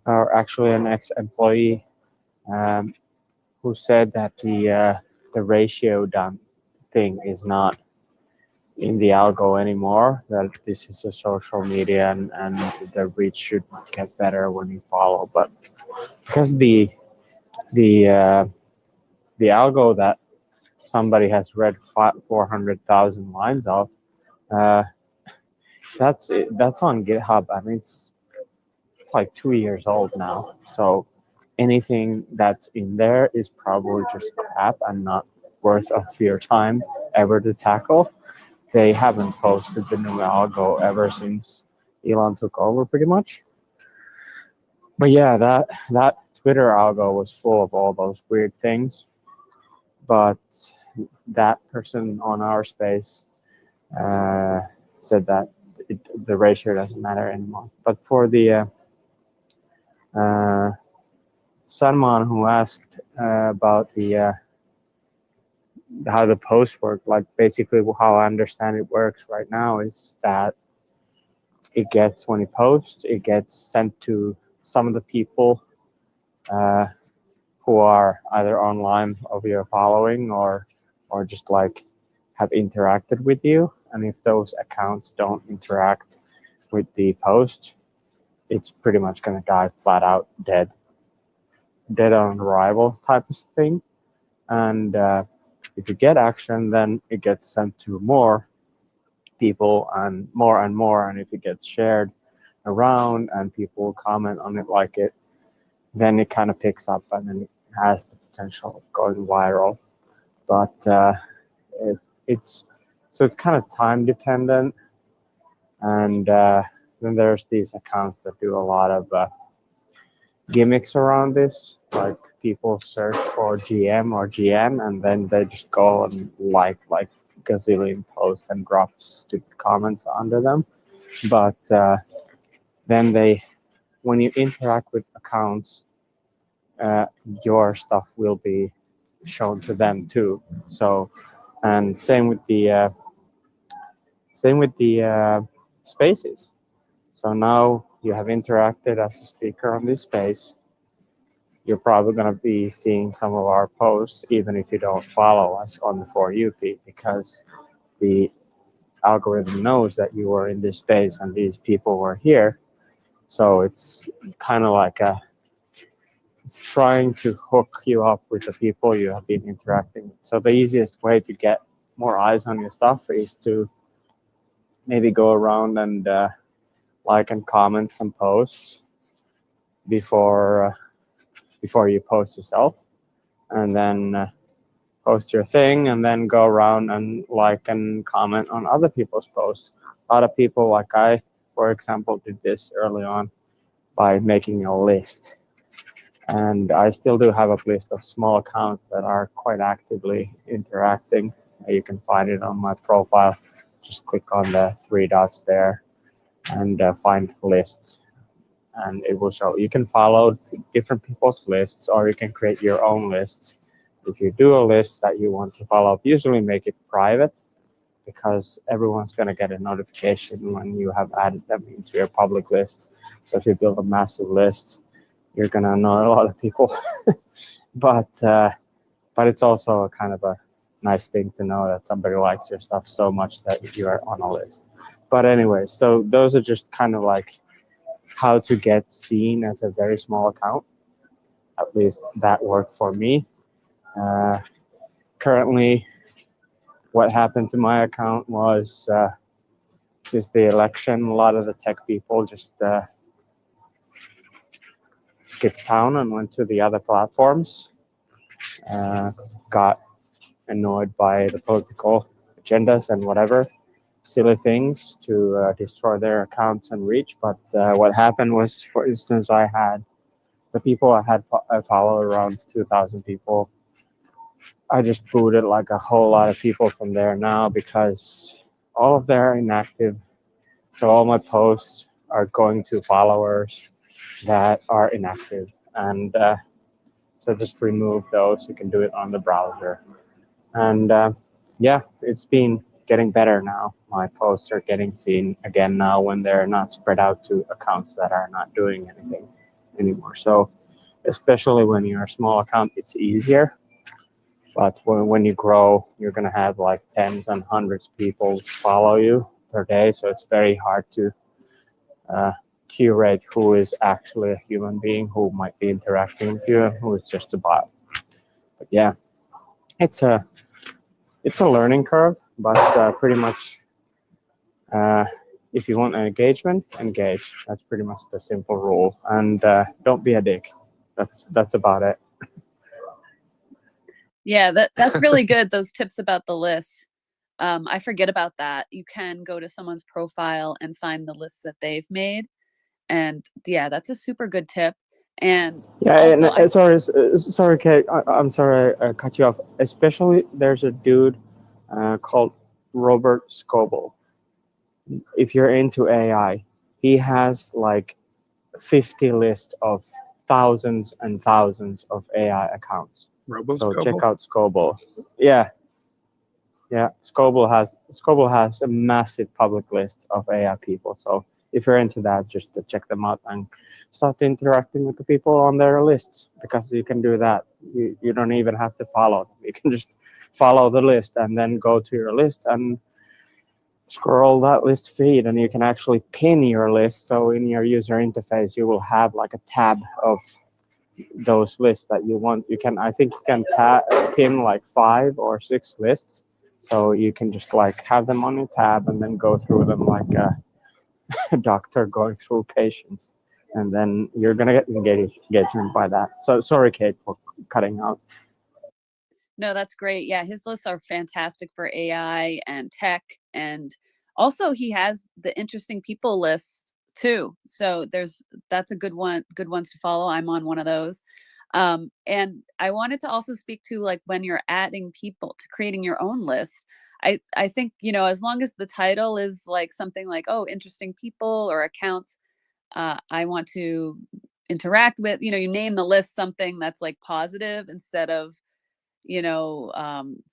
or actually an ex-employee, who said that the ratio done thing is not in the algo anymore. That this is a social media, and the reach should get better when you follow. But because the algo that somebody has read 400,000 lines of, that's on GitHub. I mean, it's like 2 years old now. So anything that's in there is probably just crap and not worth of your time ever to tackle. They haven't posted the new algo ever since Elon took over, pretty much. But yeah, that Twitter algo was full of all those weird things. But that person on our space said that the ratio doesn't matter anymore. But for the Salman, who asked about the how the posts work, like basically how I understand it works right now is that it gets, when you post, it gets sent to some of the people who are either online of your following or just like have interacted with you. And if those accounts don't interact with the post, it's pretty much going to die flat out dead on arrival type of thing. And if you get action, then it gets sent to more people and more, and if it gets shared around and people comment on it, like it, then it kind of picks up and then it has the potential of going viral. But it's kind of time dependent, and then there's these accounts that do a lot of gimmicks around this, like people search for GM or GM and then they just go and like gazillion posts and drop stupid comments under them. But then when you interact with accounts, your stuff will be shown to them too. So, and same with the spaces. So now you have interacted as a speaker on this space. You're probably going to be seeing some of our posts, even if you don't follow us on the For You feed, because the algorithm knows that you were in this space and these people were here. So it's kind of like it's trying to hook you up with the people you have been interacting with. So the easiest way to get more eyes on your stuff is to maybe go around and like and comment some posts before you post yourself, and then post your thing, and then go around and like and comment on other people's posts. A lot of people, like I, for example, did this early on by making a list. And I still do have a list of small accounts that are quite actively interacting. You can find it on my profile. Just click on the three dots there and find lists. And it will show. You can follow different people's lists, or you can create your own lists. If you do a list that you want to follow up, usually make it private, because everyone's going to get a notification when you have added them into your public list. So if you build a massive list, you're going to annoy a lot of people. but it's also a kind of a nice thing to know that somebody likes your stuff so much that you are on a list. But anyway, so those are just kind of like how to get seen as a very small account. At least that worked for me. Currently, what happened to my account was since the election, a lot of the tech people just skipped town and went to the other platforms, got annoyed by the political agendas and whatever silly things to destroy their accounts and reach. But what happened was, for instance, I followed around 2,000 people. I just booted like a whole lot of people from there now, because all of them are inactive. So all my posts are going to followers that are inactive. And so just remove those. You can do it on the browser. And yeah, it's been getting better now. My posts are getting seen again now when they're not spread out to accounts that are not doing anything anymore. So especially when you're a small account, it's easier. But when you grow, you're going to have like tens and hundreds of people follow you per day. So it's very hard to curate who is actually a human being who might be interacting with you and who is just a bot. But yeah, it's a learning curve, but pretty much if you want an engagement, engage. That's pretty much the simple rule. And don't be a dick. That's about it. Yeah, that's really good. Those tips about the lists. I forget about that. You can go to someone's profile and find the lists that they've made. And yeah, that's a super good tip. And yeah, also, and sorry, Kate. I'm sorry I cut you off. Especially there's a dude called Robert Scoble. If you're into AI, he has like 50 lists of thousands and thousands of AI accounts. So check out Scoble. Yeah. Scoble has a massive public list of AI people. So if you're into that, just to check them out and start interacting with the people on their lists, because you can do that. You don't even have to follow them. You can just follow the list and then go to your list and scroll that list feed, and you can actually pin your list. So in your user interface, you will have like a tab of those lists that you want. I think you can pin like 5 or 6 lists. So you can just like have them on your tab and then go through them like a doctor going through patients. and then you're gonna get engagement by that. So sorry, Kate, for cutting out. No, that's great. Yeah, his lists are fantastic for AI and tech, and also he has the interesting people list too. So that's a good one, good ones to follow. I'm on one of those. And I wanted to also speak to like when you're adding people to creating your own list. I think, you know, as long as the title is like something like, oh, interesting people or accounts I want to interact with, you know, you name the list something that's like positive instead of, you know,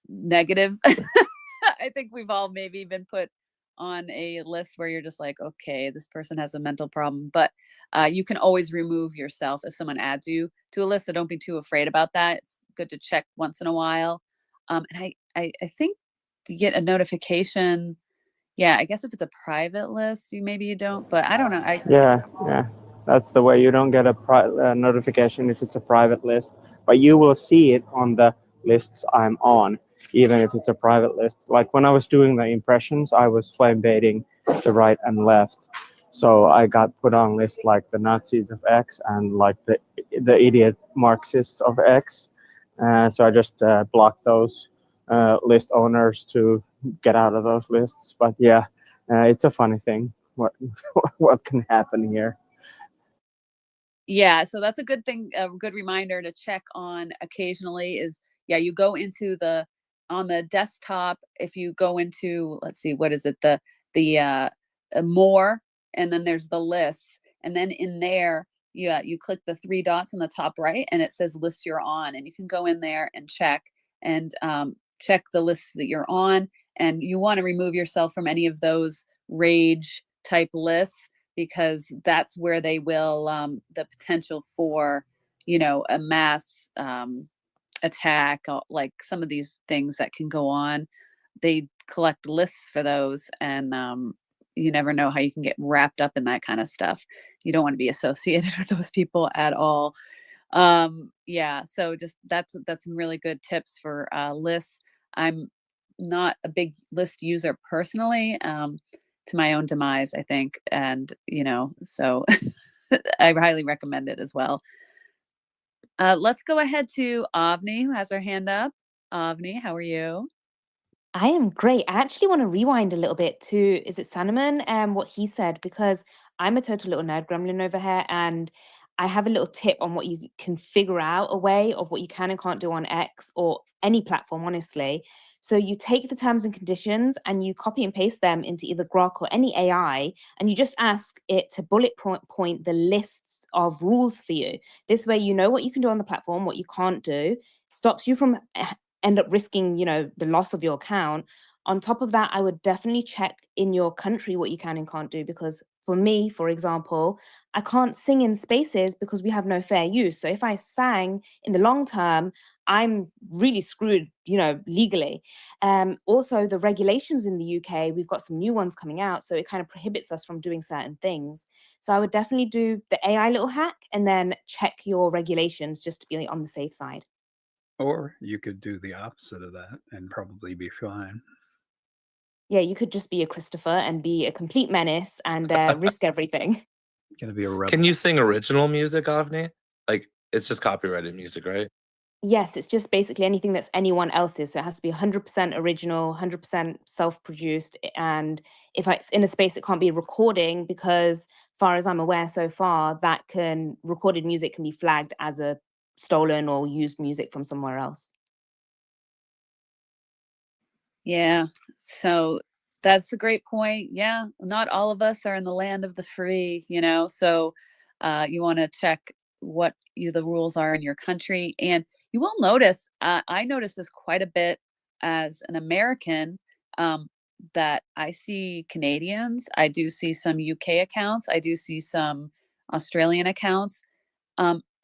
negative. I think we've all maybe been put on a list where you're just like, okay, this person has a mental problem, but you can always remove yourself if someone adds you to a list. So don't be too afraid about that. It's good to check once in a while. And I think you get a notification. Yeah, I guess if it's a private list, maybe you don't, but I don't know. Yeah, that's the way. You don't get a notification if it's a private list, but you will see it on the lists I'm on, even if it's a private list. Like when I was doing the impressions, I was flame baiting the right and left, so I got put on lists like the Nazis of X and like the idiot Marxists of X. So I just blocked those list owners to get out of those lists. But yeah, it's a funny thing what can happen here. Yeah, so that's a good thing, a good reminder to check on occasionally is, yeah, you go into on the desktop, if you go into, let's see, what is it, the more, and then there's the lists, and then in there, you click the three dots in the top right, and it says lists you're on, and you can go in there and and check the lists that you're on, and you want to remove yourself from any of those rage type lists because that's where they will the potential for, you know, a mass attack, like some of these things that can go on. They collect lists for those, and you never know how you can get wrapped up in that kind of stuff. You don't want to be associated with those people at all. Yeah, so just that's some really good tips for lists. I'm not a big list user personally, to my own demise, I think, and you know, so I highly recommend it as well. Let's go ahead to Avni, who has her hand up. Avni, how are you? I am great. I actually want to rewind a little bit to, is it Sanneman? What he said, because I'm a total little nerd gremlin over here, and I have a little tip on what you can figure out a way of what you can and can't do on X or any platform, honestly. So you take the terms and conditions and you copy and paste them into either Grok or any AI, and you just ask it to bullet point the lists of rules for you. This way, you know what you can do on the platform, what you can't do, stops you from end up risking, you know, the loss of your account. On top of that, I would definitely check in your country what you can and can't do, because for me, for example, I can't sing in spaces because we have no fair use. So if I sang in the long term, I'm really screwed, you know, legally. Also, the regulations in the UK, we've got some new ones coming out, so it kind of prohibits us from doing certain things. So I would definitely do the AI little hack and then check your regulations just to be on the safe side. Or you could do the opposite of that and probably be fine. Yeah, you could just be a Christopher and be a complete menace and risk everything. Gonna be a rebel. Can you sing original music, Avni? Like, it's just copyrighted music, right? Yes, it's just basically anything that's anyone else's. So it has to be 100% original, 100% self-produced. And if it's in a space, it can't be recording because, far as I'm aware so far, recorded music can be flagged as a stolen or used music from somewhere else. Yeah, so that's a great point. Yeah, not all of us are in the land of the free, you know, so you want to check what the rules are in your country. And you will notice, I notice this quite a bit as an American, that I see Canadians, I do see some UK accounts, I do see some Australian accounts.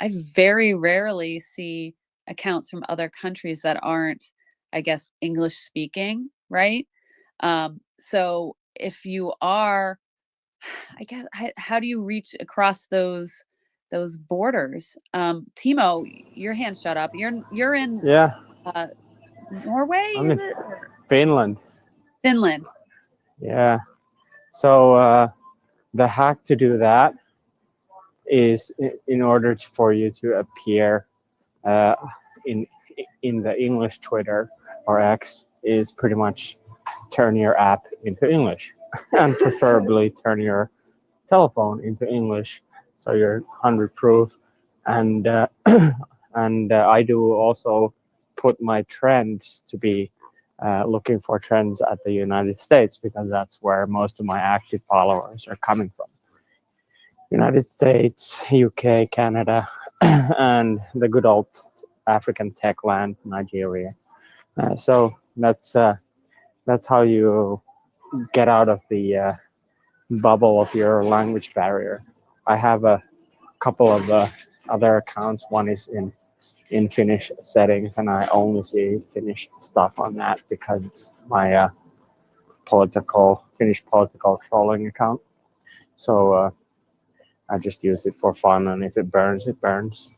I very rarely see accounts from other countries that aren't, I guess, English speaking, right? So if you are, I guess, how do you reach across those borders? Timo, your hand shut up. You're in Yeah, uh, Norway, I'm is in it? Or Finland. Finland. Yeah. So the hack to do that is in order for you to appear uh, in in the English Twitter or X is pretty much turn your app into English and preferably turn your telephone into English so you're 100 proof. And I do also put my trends to be looking for trends at the United States because that's where most of my active followers are coming from. United States, UK, Canada, and the good old African tech land, Nigeria. So that's how you get out of the bubble of your language barrier. I have a couple of other accounts. One is in Finnish settings, and I only see Finnish stuff on that because it's my Finnish political trolling account. So I just use it for fun, and if it burns, it burns.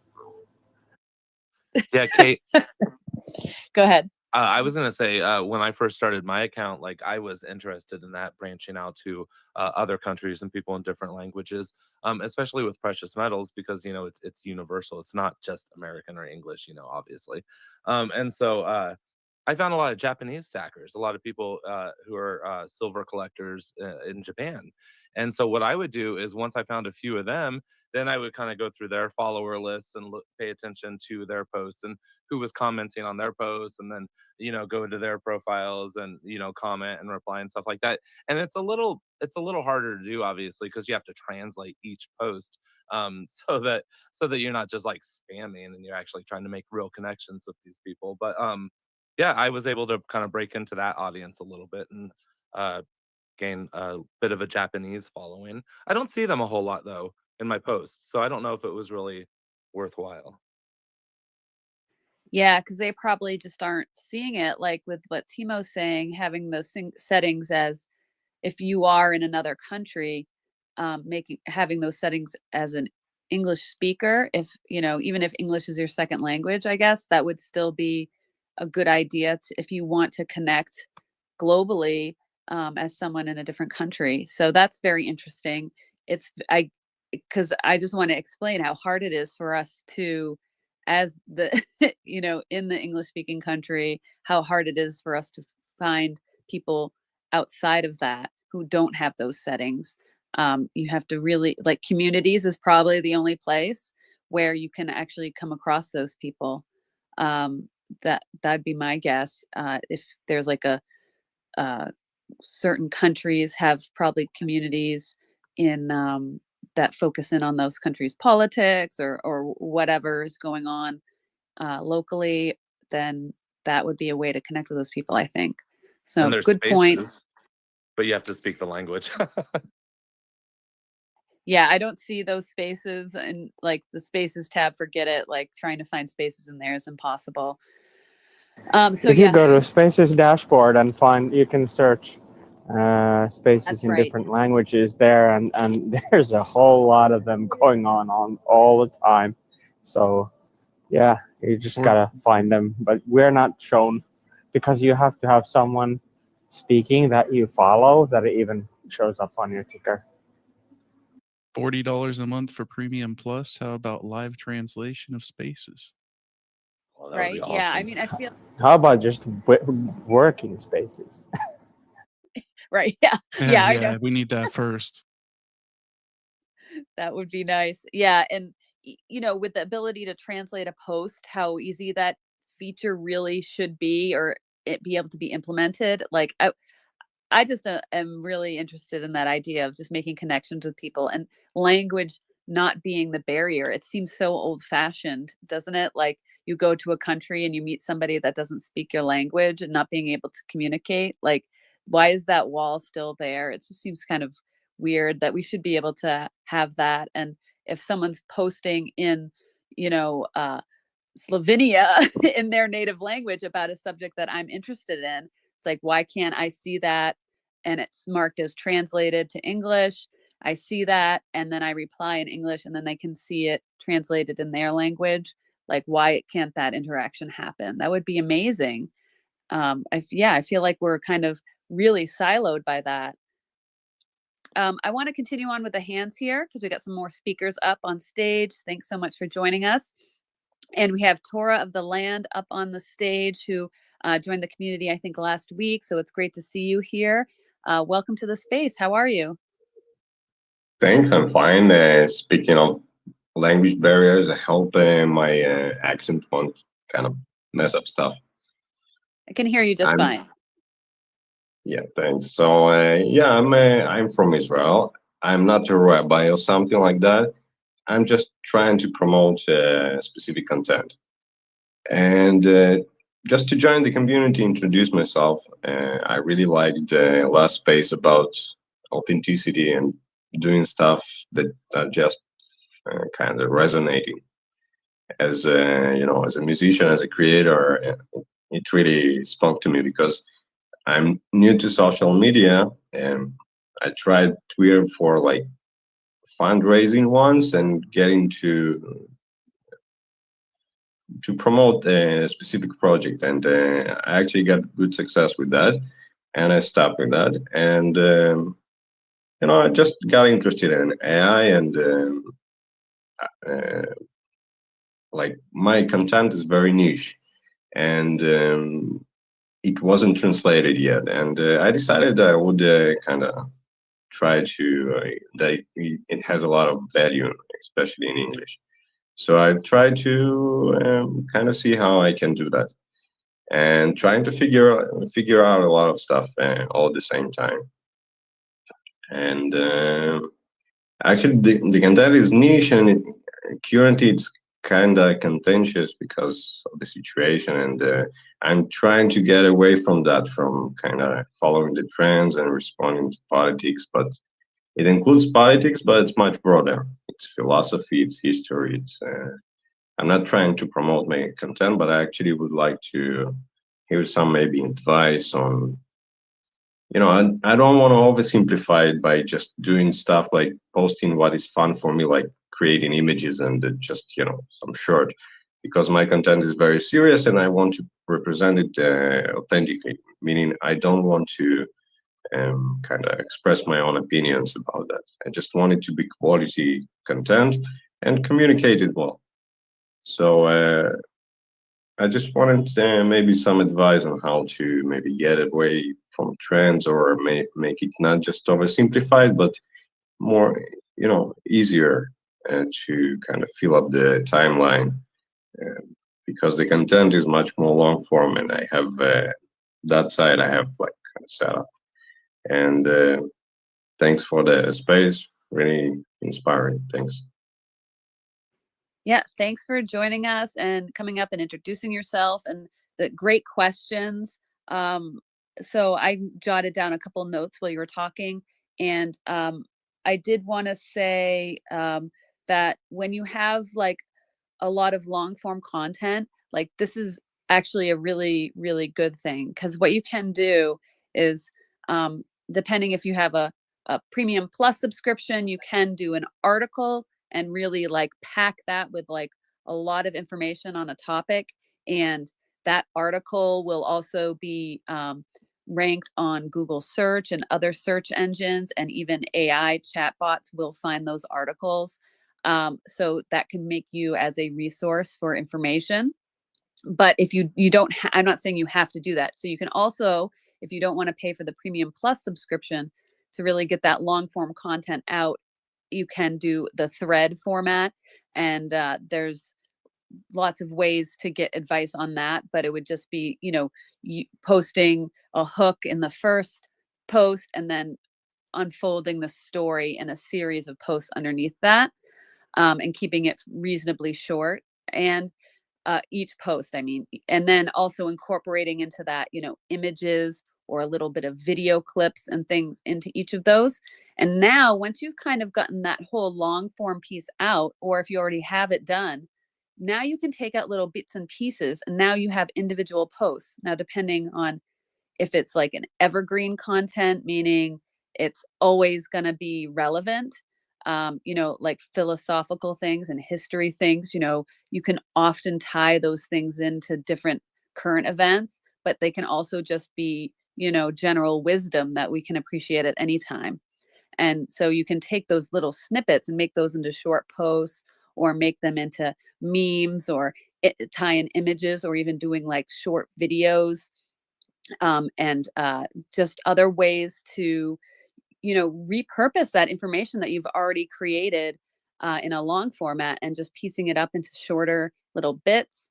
Yeah, Kate. Go ahead. I was gonna say when I first started my account, like I was interested in that branching out to other countries and people in different languages, especially with precious metals because it's universal. It's not just American or English, obviously. And so I found a lot of Japanese stackers, a lot of people who are silver collectors in Japan. And so what I would do is once I found a few of them, then I would kind of go through their follower lists and pay attention to their posts and who was commenting on their posts, and then go into their profiles and comment and reply and stuff like that. And it's a little harder to do, obviously, because you have to translate each post so that you're not just like spamming and you're actually trying to make real connections with these people. But yeah, I was able to kind of break into that audience a little bit and uh, gain a bit of a Japanese following. I don't see them a whole lot though in my posts, so I don't know if it was really worthwhile. Yeah, because they probably just aren't seeing it. Like with what Timo's saying, having those settings as if you are in another country, having those settings as an English speaker, if even if English is your second language, I guess that would still be a good idea if you want to connect globally as someone in a different country. So that's very interesting. Because I just want to explain how hard it is for us to, as the in the English speaking country, how hard it is for us to find people outside of that who don't have those settings. You have to really like communities is probably the only place where you can actually come across those people. That'd be my guess. If there's like uh, certain countries have probably communities in that focus in on those countries' politics or whatever is going on locally, then that would be a way to connect with those people, I think. And So there's good points. spaces, but you have to speak the language. Yeah, I don't see those spaces, and like the spaces tab, forget it. Like trying to find spaces in there is impossible. So If you yeah, go to Spaces dashboard and you can search spaces that's in right. different languages there, and there's a whole lot of them going on all the time. So yeah, you just Or gotta find them. But we're not shown because you have to have someone speaking that you follow that it even shows up on your ticker. $40 a month for Premium Plus. How about live translation of spaces? Well, that would be Right. Yeah. I awesome. mean, I feel How about just working spaces? right. Yeah. Yeah, Yeah, I know. yeah, we need that first. That would be nice. Yeah, and with the ability to translate a post, how easy that feature really should be, or it be able to be implemented. Like I just am really interested in that idea of just making connections with people and language not being the barrier. It seems so old fashioned, doesn't it? Like you go to a country and you meet somebody that doesn't speak your language and not being able to communicate. Like, why is that wall still there? It just seems kind of weird that we should be able to have that. And if someone's posting in, Slovenia in their native language about a subject that I'm interested in, it's like, why can't I see that? And it's marked as translated to English. I see that and then I reply in English and then they can see it translated in their language. Like, why can't that interaction happen? That would be amazing. I feel like we're kind of really siloed by that. I want to continue on with the hands here because we got some more speakers up on stage. Thanks so much for joining us. And we have Tora of the Land up on the stage who joined the community, I think, last week. So it's great to see you here. Welcome to the space. How are you? Thanks, I'm fine. Speaking of language barriers, I hope my accent won't kind of mess up stuff. I can hear you just I'm, fine. yeah, thanks. So yeah, I'm from Israel. I'm not a rabbi or something like that. I'm just trying to promote specific content. And just to join the community, introduce myself. I really liked the last space about authenticity and doing stuff that are just kind of resonating. As as a musician, as a creator, it really spoke to me because I'm new to social media, and I tried Twitter for like fundraising once and getting to promote a specific project, and I actually got good success with that, and I stopped with that, and I just got interested in AI, and uh, like my content is very niche, and it wasn't translated yet, and I decided that I would kind of try to that it has a lot of value, especially in English. So I tried to kind of see how I can do that, and trying to figure out a lot of stuff all at the same time. And actually, the content is niche, and currently it's kind of contentious because of the situation. And I'm trying to get away from that, from kind of following the trends and responding to politics. But it includes politics, but it's much broader. It's philosophy, it's history. I'm not trying to promote my content, but I actually would like to hear some maybe advice on, I don't want to oversimplify it by just doing stuff like posting what is fun for me, like creating images and just, some short, because my content is very serious and I want to represent it authentically, meaning I don't want to kind of express my own opinions about that. I just want it to be quality content and communicate it well. So I just wanted maybe some advice on how to maybe get away from trends, or make it not just oversimplified, but more, easier to kind of fill up the timeline, uh, because the content is much more long form, and I have that side I have like kind of set up. And thanks for the space, really inspiring. Thanks. Yeah, thanks for joining us and coming up and introducing yourself and the great questions. So I jotted down a couple notes while you were talking, and I did want to say that when you have like a lot of long form content, like this is actually a really, really good thing, because what you can do is, depending if you have a premium plus subscription, you can do an article and really like pack that with like a lot of information on a topic. And that article will also be ranked on Google search and other search engines, and even AI chatbots will find those articles. So that can make you as a resource for information. But if you don't, I'm not saying you have to do that. So you can also, if you don't want to pay for the premium plus subscription to really get that long form content out, you can do the thread format. And there's lots of ways to get advice on that, but it would just be, posting a hook in the first post and then unfolding the story in a series of posts underneath that, and keeping it reasonably short. And each post, I mean, and then also incorporating into that, images or a little bit of video clips and things into each of those. And now, once you've kind of gotten that whole long form piece out, or if you already have it done, now you can take out little bits and pieces, and now you have individual posts. Now, depending on if it's like an evergreen content, meaning it's always going to be relevant, like philosophical things and history things, you can often tie those things into different current events, but they can also just be, general wisdom that we can appreciate at any time. And so you can take those little snippets and make those into short posts, or make them into memes, or tie in images, or even doing like short videos, and just other ways to, repurpose that information that you've already created in a long format, and just piecing it up into shorter little bits.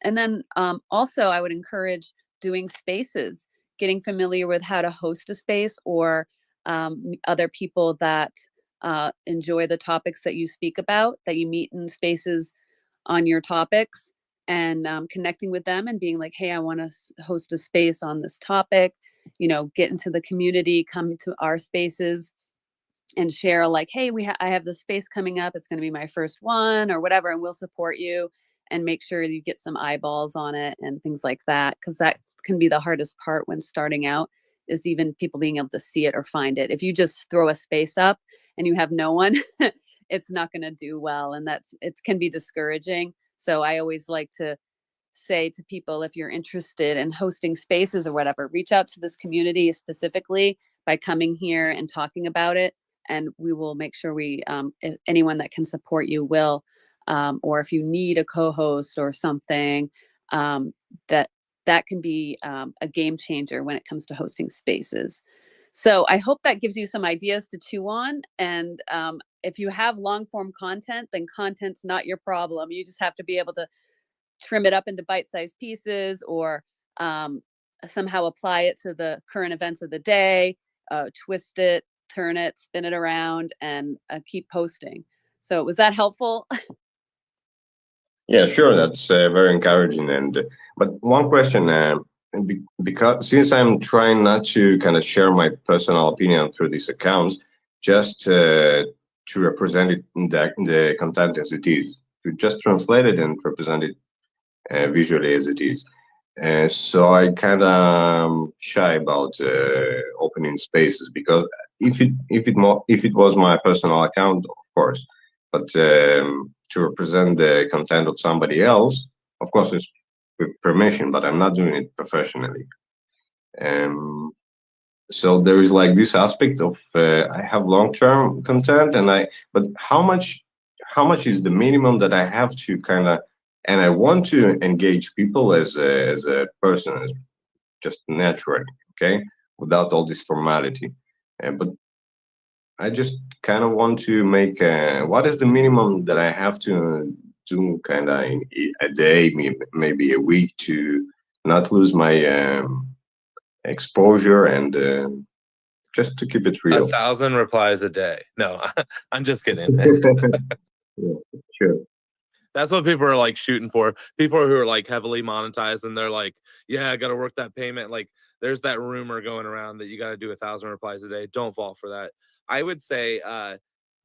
And then also, I would encourage doing spaces, getting familiar with how to host a space, or other people that enjoy the topics that you speak about, that you meet in spaces on your topics, and connecting with them and being like, hey, I want to host a space on this topic, get into the community, come to our spaces and share like, hey, I have this space coming up, it's going to be my first one, or whatever, and we'll support you, and make sure you get some eyeballs on it and things like that, because that can be the hardest part when starting out, is even people being able to see it or find it. If you just throw a space up and you have no one, it's not going to do well, and it can be discouraging. So I always like to say to people, if you're interested in hosting spaces or whatever, reach out to this community specifically by coming here and talking about it, and we will make sure if anyone that can support you will, or if you need a co-host or something, that can be a game changer when it comes to hosting spaces. So I hope that gives you some ideas to chew on. And if you have long form content, then content's not your problem. You just have to be able to trim it up into bite-sized pieces, or somehow apply it to the current events of the day, twist it, turn it, spin it around, and keep posting. So was that helpful? Yeah, sure. That's very encouraging. And but one question, because since I'm trying not to kind of share my personal opinion through these accounts, just to represent it in the content as it is, to just translate it and represent it visually as it is. So I kind of shy about opening spaces, because if it was my personal account, of course, but to represent the content of somebody else, of course, it's with permission, but I'm not doing it professionally. So there is like this aspect of I have long-term content, but how much is the minimum that I have to kind of, and I want to engage people as a person, as just naturally, okay, without all this formality. But I just kind of want to make what is the minimum that I have to do kind of in a day, maybe a week, to not lose my exposure, and just to keep it real. 1,000 replies a day. No, I'm just kidding. Yeah, sure. That's what people are like shooting for. People who are like heavily monetized, and they're like, yeah, I got to work that payment. Like, there's that rumor going around that you got to do 1,000 replies a day. Don't fall for that. I would say,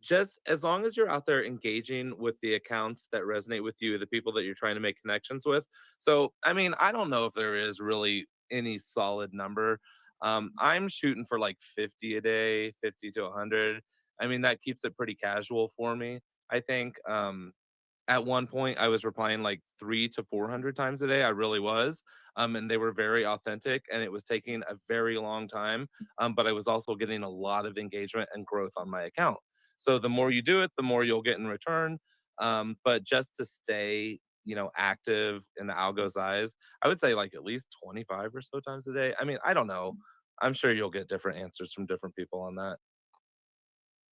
just as long as you're out there engaging with the accounts that resonate with you, the people that you're trying to make connections with. So, I mean, I don't know if there is really any solid number. I'm shooting for like 50 a day, 50 to 100. I mean, that keeps it pretty casual for me, I think. At one point I was replying like 300 to 400 times a day. I really was. And they were very authentic, and it was taking a very long time. But I was also getting a lot of engagement and growth on my account. So the more you do it, the more you'll get in return. But just to stay, active in the algo's eyes, I would say like at least 25 or so times a day. I mean, I don't know. I'm sure you'll get different answers from different people on that.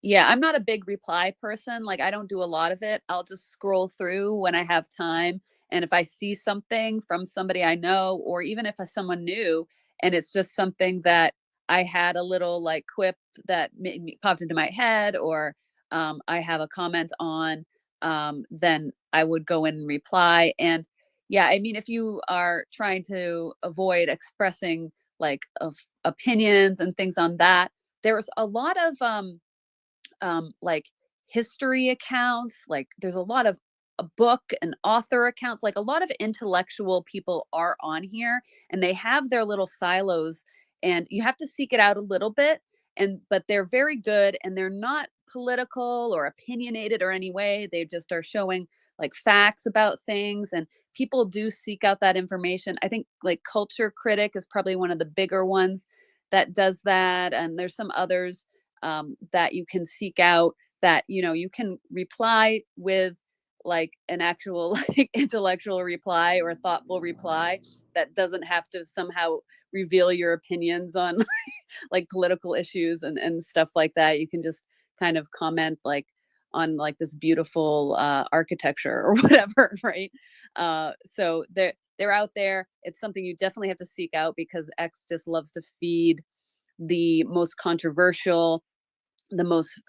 Yeah, I'm not a big reply person. Like, I don't do a lot of it. I'll just scroll through when I have time. And if I see something from somebody I know, or even if it's someone new, and it's just something that I had a little like quip that popped into my head, or I have a comment on, then I would go in and reply. And yeah, I mean, if you are trying to avoid expressing like opinions and things on that, there's a lot of like history accounts, like there's a lot of a book and author accounts, like a lot of intellectual people are on here, and they have their little silos, and you have to seek it out a little bit. But they're very good, and they're not political or opinionated or any way. They just are showing like facts about things, and people do seek out that information. I think like Culture Critic is probably one of the bigger ones that does that, and there's some others. that you can seek out, that, you know, you can reply with like an actual like intellectual reply or thoughtful reply that doesn't have to somehow reveal your opinions on like political issues and stuff like that. You can just kind of comment like on like this beautiful architecture or whatever, right? So they're out there. It's something you definitely have to seek out, because X just loves to feed the most controversial, the most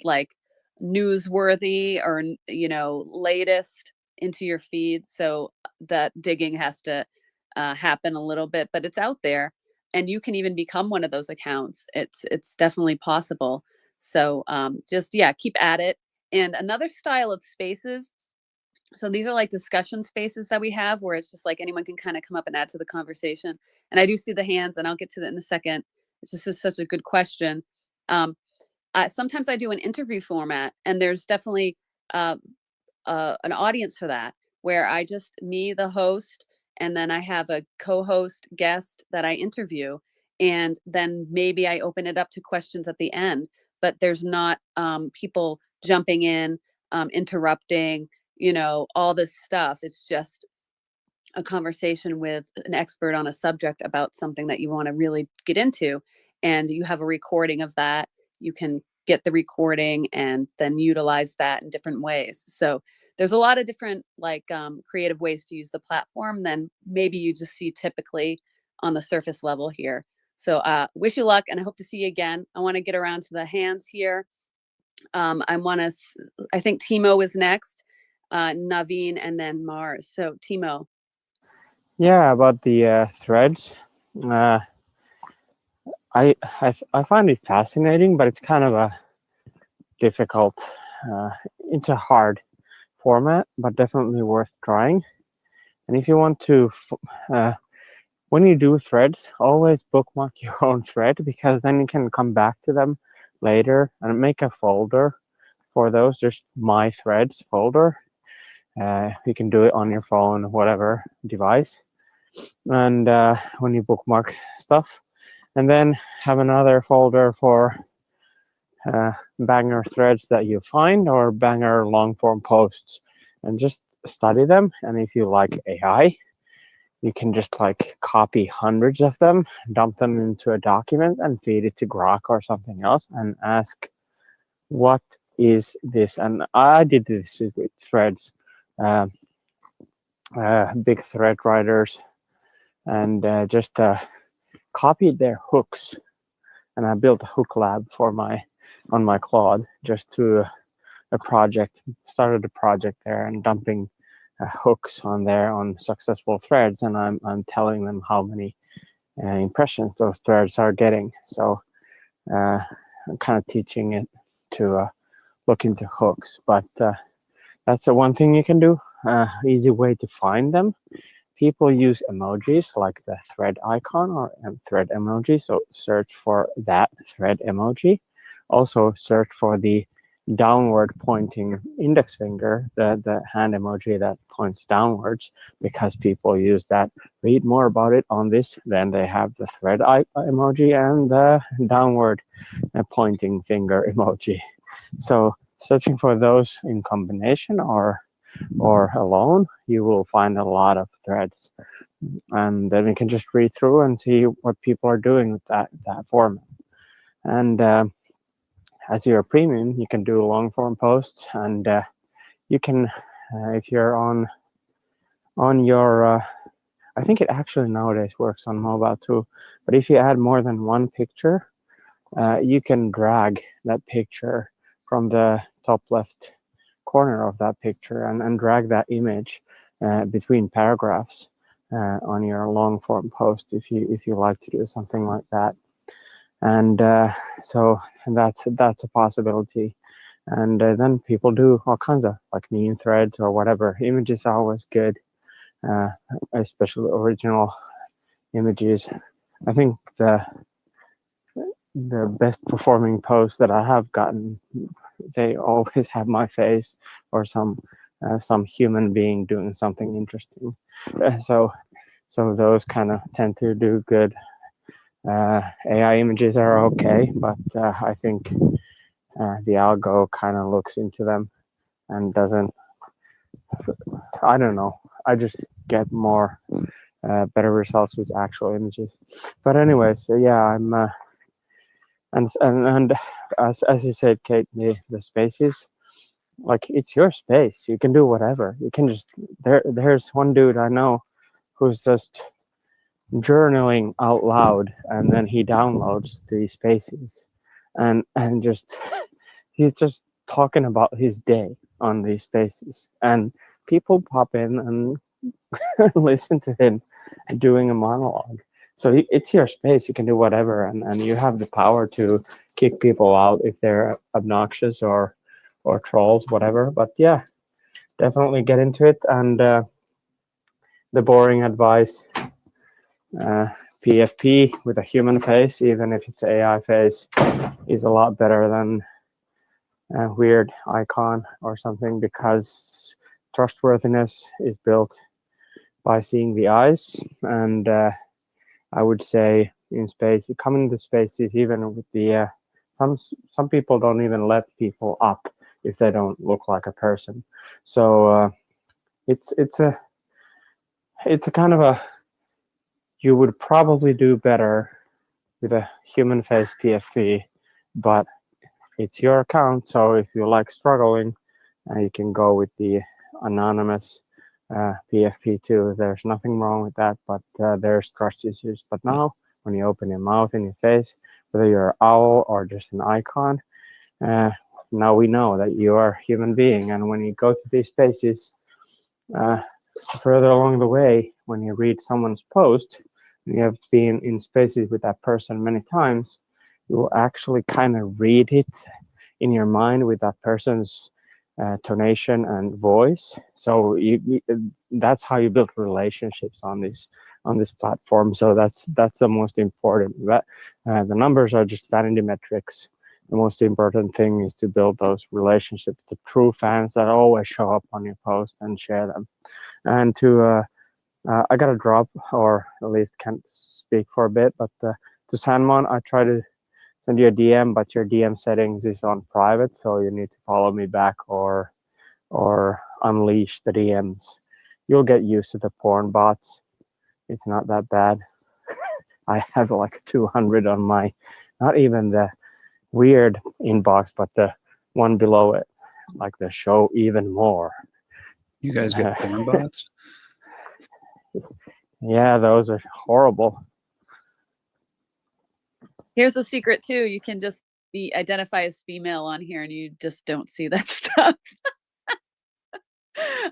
like newsworthy, or you know, latest into your feed. So that digging has to happen a little bit, but it's out there, and you can even become one of those accounts. It's definitely possible. So just, yeah, keep at it. And another style of spaces, so these are like discussion spaces that we have, where it's just like anyone can kind of come up and add to the conversation. And I do see the hands, and I'll get to that in a second. It's just such a good question. Um, sometimes I do an interview format, and there's definitely uh, an audience for that, where I just, me, the host, and then I have a co-host guest that I interview, and then maybe I open it up to questions at the end. But there's not people jumping in, interrupting, you know, all this stuff. It's just a conversation with an expert on a subject about something that you want to really get into, and you have a recording of that. You can get the recording and then utilize that in different ways. So there's a lot of different like creative ways to use the platform than maybe you just see typically on the surface level here. So wish you luck, and I hope to see you again. I want to get around to the hands here. I think Timo is next, Naveen, and then Mars. So Timo. Yeah, about the threads. Uh, I find it fascinating, but it's kind of a difficult. Uh, it's a hard format, but definitely worth trying. And if you want to, when you do threads, always bookmark your own thread, because then you can come back to them later and make a folder for those. There's my threads folder. You can do it on your phone, whatever device. And when you bookmark stuff, and then have another folder for banger threads that you find, or banger long form posts, and just study them. And if you like AI, you can just like copy hundreds of them, dump them into a document, and feed it to Grok or something else, and ask, what is this? And I did this with threads, big thread writers, and just copied their hooks. And I built a hook lab for on my Claude, just to a project, started a project there, and dumping hooks on there on successful threads, and I'm telling them how many impressions those threads are getting. So I'm kind of teaching it to look into hooks, but that's the one thing you can do. Easy way to find them. People use emojis like the thread icon or thread emoji. So search for that thread emoji. Also search for the downward pointing index finger, the hand emoji that points downwards, because people use that. Read more about it on this. Then they have the thread emoji and the downward pointing finger emoji. So searching for those in combination or alone, you will find a lot of threads, and then you can just read through and see what people are doing with that format. And as you're a premium, you can do long form posts, and you can, if you're on your, I think it actually nowadays works on mobile too, but if you add more than one picture, you can drag that picture from the top left corner of that picture and drag that image between paragraphs on your long form post, if you like to do something like that. And so that's a possibility. And then people do all kinds of like meme threads or whatever. Images are always good, especially original images. I think the best performing posts that I have gotten, they always have my face or some human being doing something interesting. So those kind of tend to do good. AI images are okay, but I think the algo kind of looks into them and doesn't. I don't know. I just get more better results with actual images. But anyway, so yeah, I'm and as you said, Kate, the spaces, like it's your space. You can do whatever. You can just there's one dude I know who's just journaling out loud, and then he downloads the spaces, and just he's just talking about his day on these spaces, and people pop in and listen to him doing a monologue. So it's your space. You can do whatever, and you have the power to kick people out if they're obnoxious or trolls, whatever. But yeah, definitely get into it. And the boring advice, PFP with a human face, even if it's AI face, is a lot better than a weird icon or something, because trustworthiness is built by seeing the eyes. And I would say in space, coming to spaces, even with the some people don't even let people up if they don't look like a person. So it's a kind of a, you would probably do better with a human face PFP, but it's your account. So if you like struggling, you can go with the anonymous PFP too. There's nothing wrong with that, but there's trust issues. But now, when you open your mouth and your face, whether you're an owl or just an icon, now we know that you are a human being. And when you go to these spaces, further along the way, when you read someone's post, you have been in spaces with that person many times, you will actually kind of read it in your mind with that person's tonation and voice. So that's how you build relationships on this platform. So that's the most important. The numbers are just vanity metrics. The most important thing is to build those relationships, the true fans that always show up on your post and share them. And I got to drop, or at least can't speak for a bit, but to Sanmon, I try to send you a DM, but your DM settings is on private, so you need to follow me back or unleash the DMs. You'll get used to the porn bots. It's not that bad. I have like 200 on my, not even the weird inbox, but the one below it, like the show even more. You guys get porn bots? Yeah, those are horrible. Here's a secret too. You can just identify as female on here and you just don't see that stuff.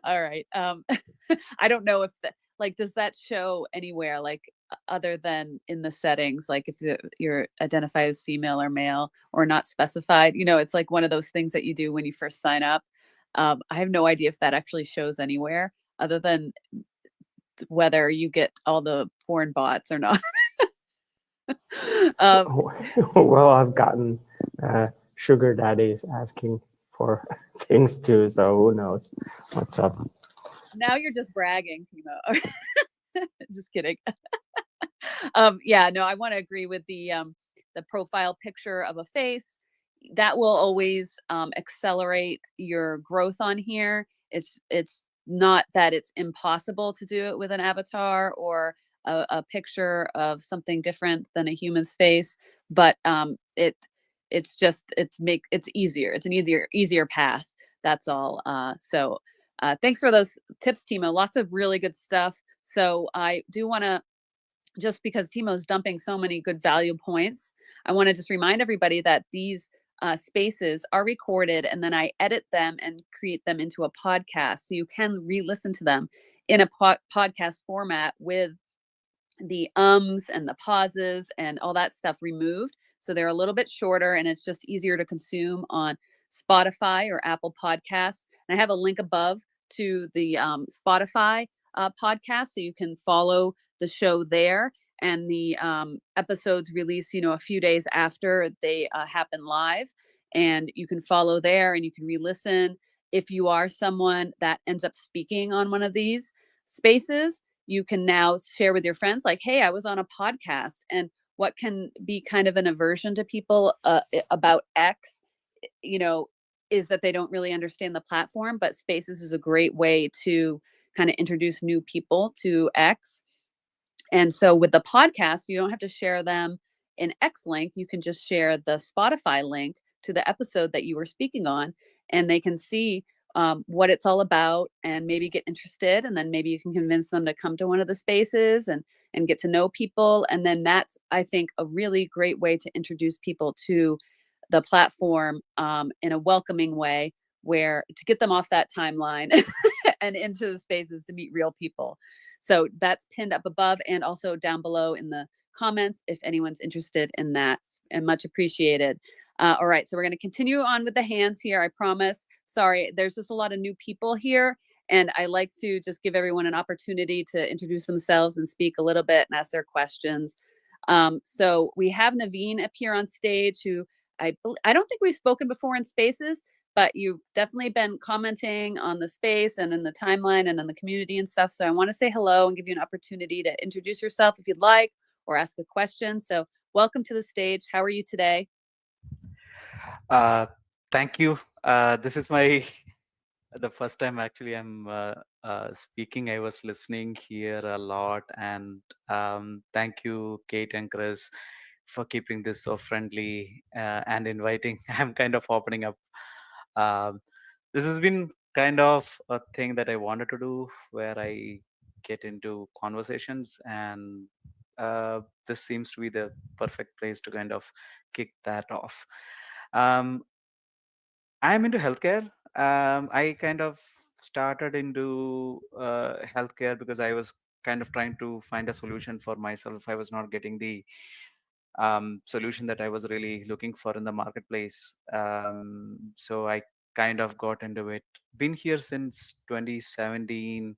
All right. I don't know if that, like, does that show anywhere, like other than in the settings, like if you're identified as female or male or not specified, it's like one of those things that you do when you first sign up. I have no idea if that actually shows anywhere other than whether you get all the porn bots or not. Well, I've gotten sugar daddies asking for things too, so who knows what's up. Now you're just bragging, Timo. Just kidding. Yeah, no, I want to agree with the profile picture of a face. That will always accelerate your growth on here. It's not that it's impossible to do it with an avatar or a picture of something different than a human's face, but it's easier. It's an easier path. That's all. So thanks for those tips, Timo. Lots of really good stuff. So I do want to, just because Timo's dumping so many good value points, I want to just remind everybody that these spaces are recorded and then I edit them and create them into a podcast. So you can re-listen to them in a podcast format with the ums and the pauses and all that stuff removed. So they're a little bit shorter and it's just easier to consume on Spotify or Apple Podcasts. And I have a link above to the Spotify podcast, so you can follow the show there. And the episodes release, a few days after they happen live. And you can follow there and you can re-listen. If you are someone that ends up speaking on one of these spaces, you can now share with your friends like, hey, I was on a podcast. And what can be kind of an aversion to people about X, you know, is that they don't really understand the platform, but Spaces is a great way to kind of introduce new people to X. And so with the podcast, you don't have to share them in X link. You can just share the Spotify link to the episode that you were speaking on, and they can see what it's all about and maybe get interested. And then maybe you can convince them to come to one of the spaces and get to know people. And then that's, I think, a really great way to introduce people to the platform in a welcoming way, where to get them off that timeline and into the spaces to meet real people. So that's pinned up above and also down below in the comments if anyone's interested in that, and much appreciated. All right, so we're going to continue on with the hands here, I promise. Sorry, there's just a lot of new people here, and I like to just give everyone an opportunity to introduce themselves and speak a little bit and ask their questions. So we have Naveen up here on stage, who I don't think we've spoken before in Spaces, but you've definitely been commenting on the space and in the timeline and in the community and stuff. So I want to say hello and give you an opportunity to introduce yourself if you'd like, or ask a question. So welcome to the stage. How are you today? Uh, Thank you. This is my the first time actually I'm speaking. I was listening here a lot, and thank you, Kate and Chris, for keeping this so friendly and inviting. I'm kind of opening up. Um, this has been kind of a thing that I wanted to do, where I get into conversations, and this seems to be the perfect place to kind of kick that off. Um, I'm into healthcare. I kind of started into healthcare because I was kind of trying to find a solution for myself. I was not getting the solution that I was really looking for in the marketplace. So I kind of got into it. Been here since 2017,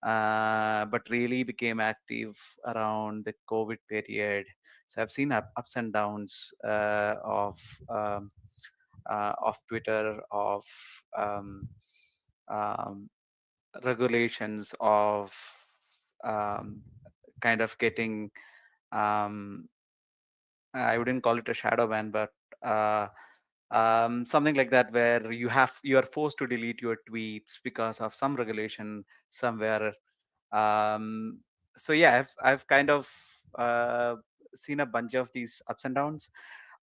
but really became active around the COVID period. So I've seen ups and downs of Twitter, of um, um, regulations, of um, kind of getting, um, I wouldn't call it a shadow ban, but uh, something like that, where you are forced to delete your tweets because of some regulation somewhere. Um, so yeah, I've kind of uh, seen a bunch of these ups and downs.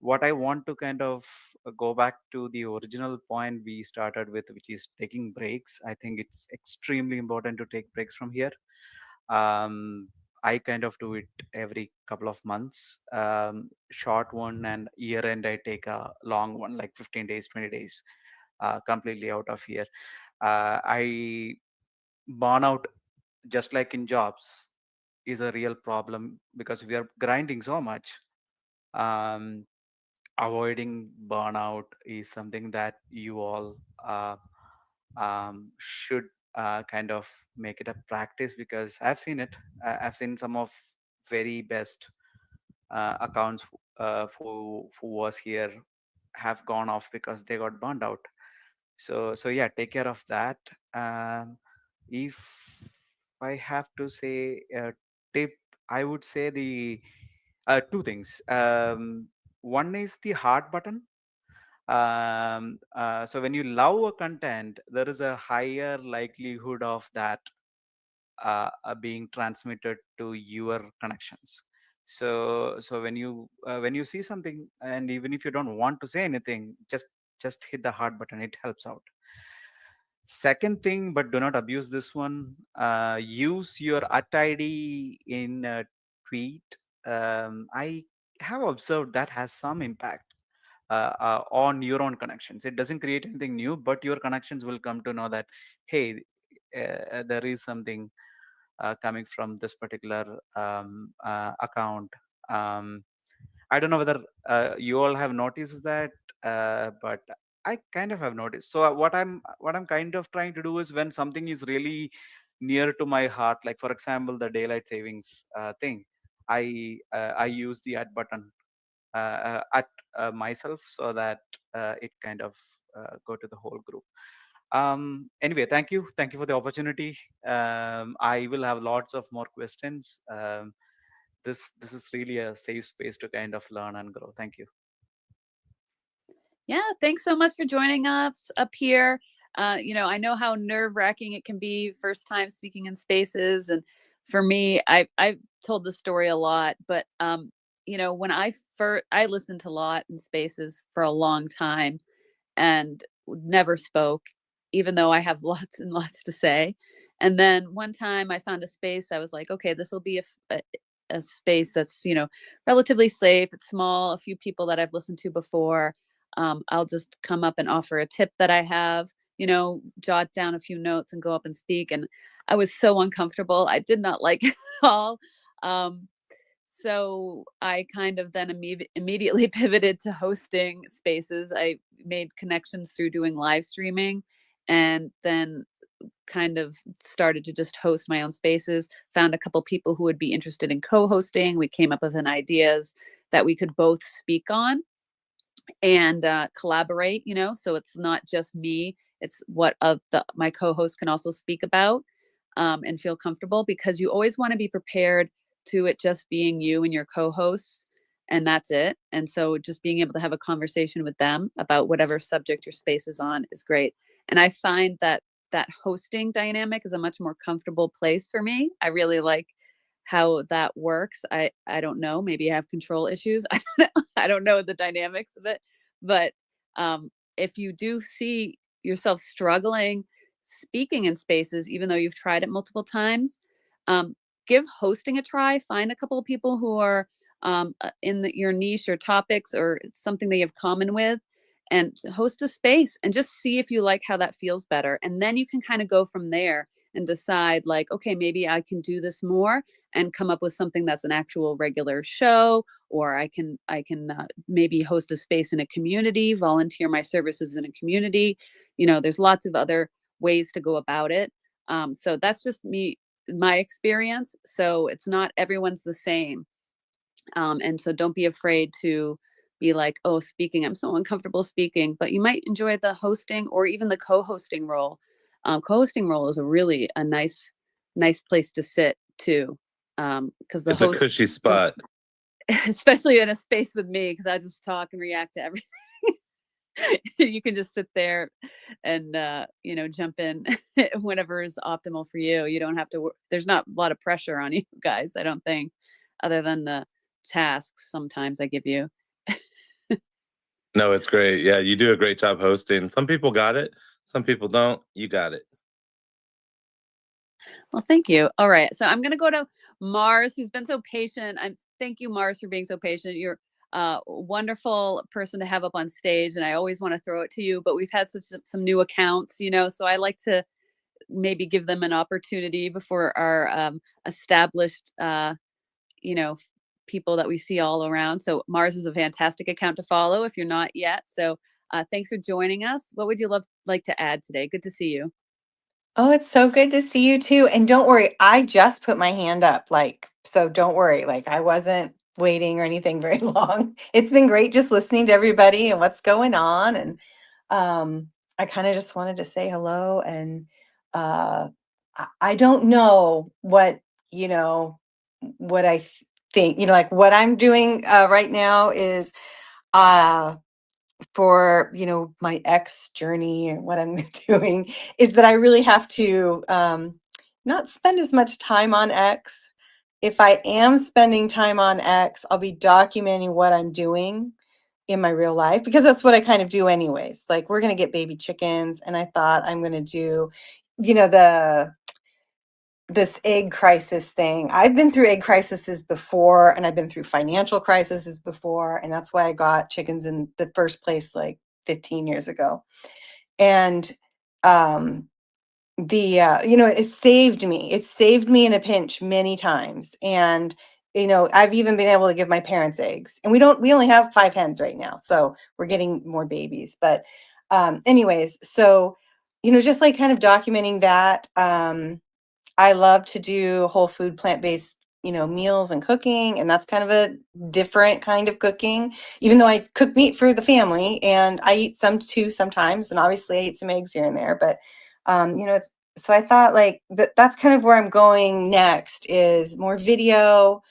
What I want to kind of go back to the original point we started with, which is taking breaks. I think it's extremely important to take breaks from here. Um, I kind of do it every couple of months, short one, and year end I take a long one, like 15 days, 20 days, completely out of here. I burn out, just like in jobs, is a real problem, because we are grinding so much. Um, Avoiding burnout is something that you all should kind of make it a practice, because I've seen it. I've seen some of very best accounts who was here have gone off because they got burned out. So yeah, take care of that. If I have to say a tip, I would say the two things. One is the heart button. So when you love a content, there is a higher likelihood of that being transmitted to your connections. So when you see something, and even if you don't want to say anything, just hit the heart button. It helps out. Second thing, but do not abuse this one. Use your @ID in a tweet. I have observed that has some impact on your own connections. It doesn't create anything new, but your connections will come to know that, hey, there is something coming from this particular account. Um, I don't know whether you all have noticed that, but I kind of have noticed. So what I'm kind of trying to do is, when something is really near to my heart, like for example the daylight savings thing, I use the @ button at myself, so that it kind of go to the whole group. Anyway, thank you for the opportunity. I will have lots of more questions. this is really a safe space to kind of learn and grow. Thank you. Yeah, thanks so much for joining us up here. I know how nerve-wracking it can be first time speaking in spaces, and for me, I've told the story a lot, but when I listened to a lot in spaces for a long time and never spoke, even though I have lots and lots to say. And then one time I found a space, I was like, okay, this will be a space that's, relatively safe. It's small, a few people that I've listened to before. I'll just come up and offer a tip that I have, jot down a few notes and go up and speak. And I was so uncomfortable. I did not like it at all. So I kind of then immediately pivoted to hosting spaces. I made connections through doing live streaming, and then kind of started to just host my own spaces. Found a couple people who would be interested in co-hosting. We came up with an ideas that we could both speak on and collaborate, so it's not just me, it's what my co-hosts can also speak about, and feel comfortable, because you always want to be prepared to it just being you and your co-hosts, and that's it. And so just being able to have a conversation with them about whatever subject your space is on is great. And I find that hosting dynamic is a much more comfortable place for me. I really like how that works. I don't know, maybe I have control issues. I don't know the dynamics of it, but if you do see yourself struggling speaking in spaces, even though you've tried it multiple times, give hosting a try. Find a couple of people who are in your niche or topics or something they have common with, and host a space and just see if you like how that feels better. And then you can kind of go from there and decide, like, okay, maybe I can do this more and come up with something that's an actual regular show, or I can maybe host a space in a community, volunteer my services in a community. There's lots of other ways to go about it. So that's just my experience. So it's not everyone's the same. And so don't be afraid to be like, oh, speaking, I'm so uncomfortable speaking, but you might enjoy the hosting or even the co-hosting role. Co-hosting role is a nice place to sit too. Because the It's a host, cushy spot. especially in a space with me, because I just talk and react to everything. You can just sit there and jump in whenever is optimal for you. You don't have to there's not a lot of pressure on you guys, I don't think, other than the tasks sometimes I give you. No, it's great. Yeah, you do a great job hosting. Some people got it, some people don't. You got it. Well, thank you. All right, so I'm going to go to Mars, who's been so patient. Thank you, Mars, for being so patient. You're a wonderful person to have up on stage, and I always want to throw it to you, but we've had some new accounts, so I like to maybe give them an opportunity before our established people that we see all around. So Mars is a fantastic account to follow if you're not yet. So thanks for joining us. What would you like to add today? Good to see you. Oh, it's so good to see you too. And don't worry, I just put my hand up, so don't worry, I wasn't waiting or anything very long. It's been great just listening to everybody and what's going on. And I kind of just wanted to say hello. And I don't know what I think, what I'm doing right now is for my ex journey, and what I'm doing is that I really have to not spend as much time on X. If I am spending time on X, I'll be documenting what I'm doing in my real life, because that's what I kind of do anyways. Like, we're going to get baby chickens, and I thought I'm going to do this egg crisis thing. I've been through egg crises before, and I've been through financial crises before, and that's why I got chickens in the first place, like 15 years ago. And it saved me. It saved me in a pinch many times. And I've even been able to give my parents eggs, and we only have 5 hens right now, so we're getting more babies. But anyways, so just like kind of documenting that. I love to do whole food, plant-based, meals and cooking. And that's kind of a different kind of cooking, even though I cook meat for the family, and I eat some too sometimes. And obviously I eat some eggs here and there, but so I thought that's kind of where I'm going next, is more video,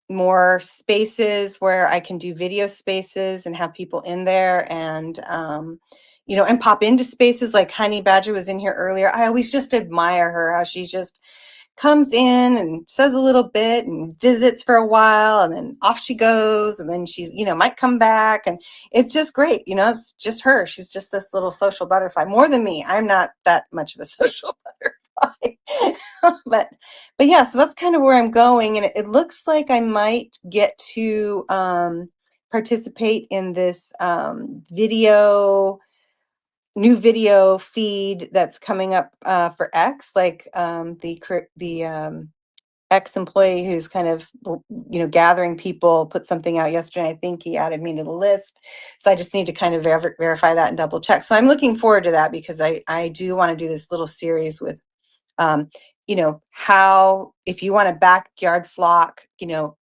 more spaces where I can do video spaces and have people in there, and and pop into spaces like Honey Badger was in here earlier. I always just admire her, how she just comes in and says a little bit and visits for a while, and then off she goes, and then she's might come back, and it's just great. It's just her. She's just this little social butterfly, more than me. I'm not that much of a social butterfly. but yeah, so that's kind of where I'm going, and it looks like I might get to participate in this new video feed that's coming up for X, like the ex-employee who's kind of gathering people put something out yesterday. I think he added me to the list, so I just need to kind of verify that and double check. So I'm looking forward to that, because I do want to do this little series with how, if you want a backyard flock,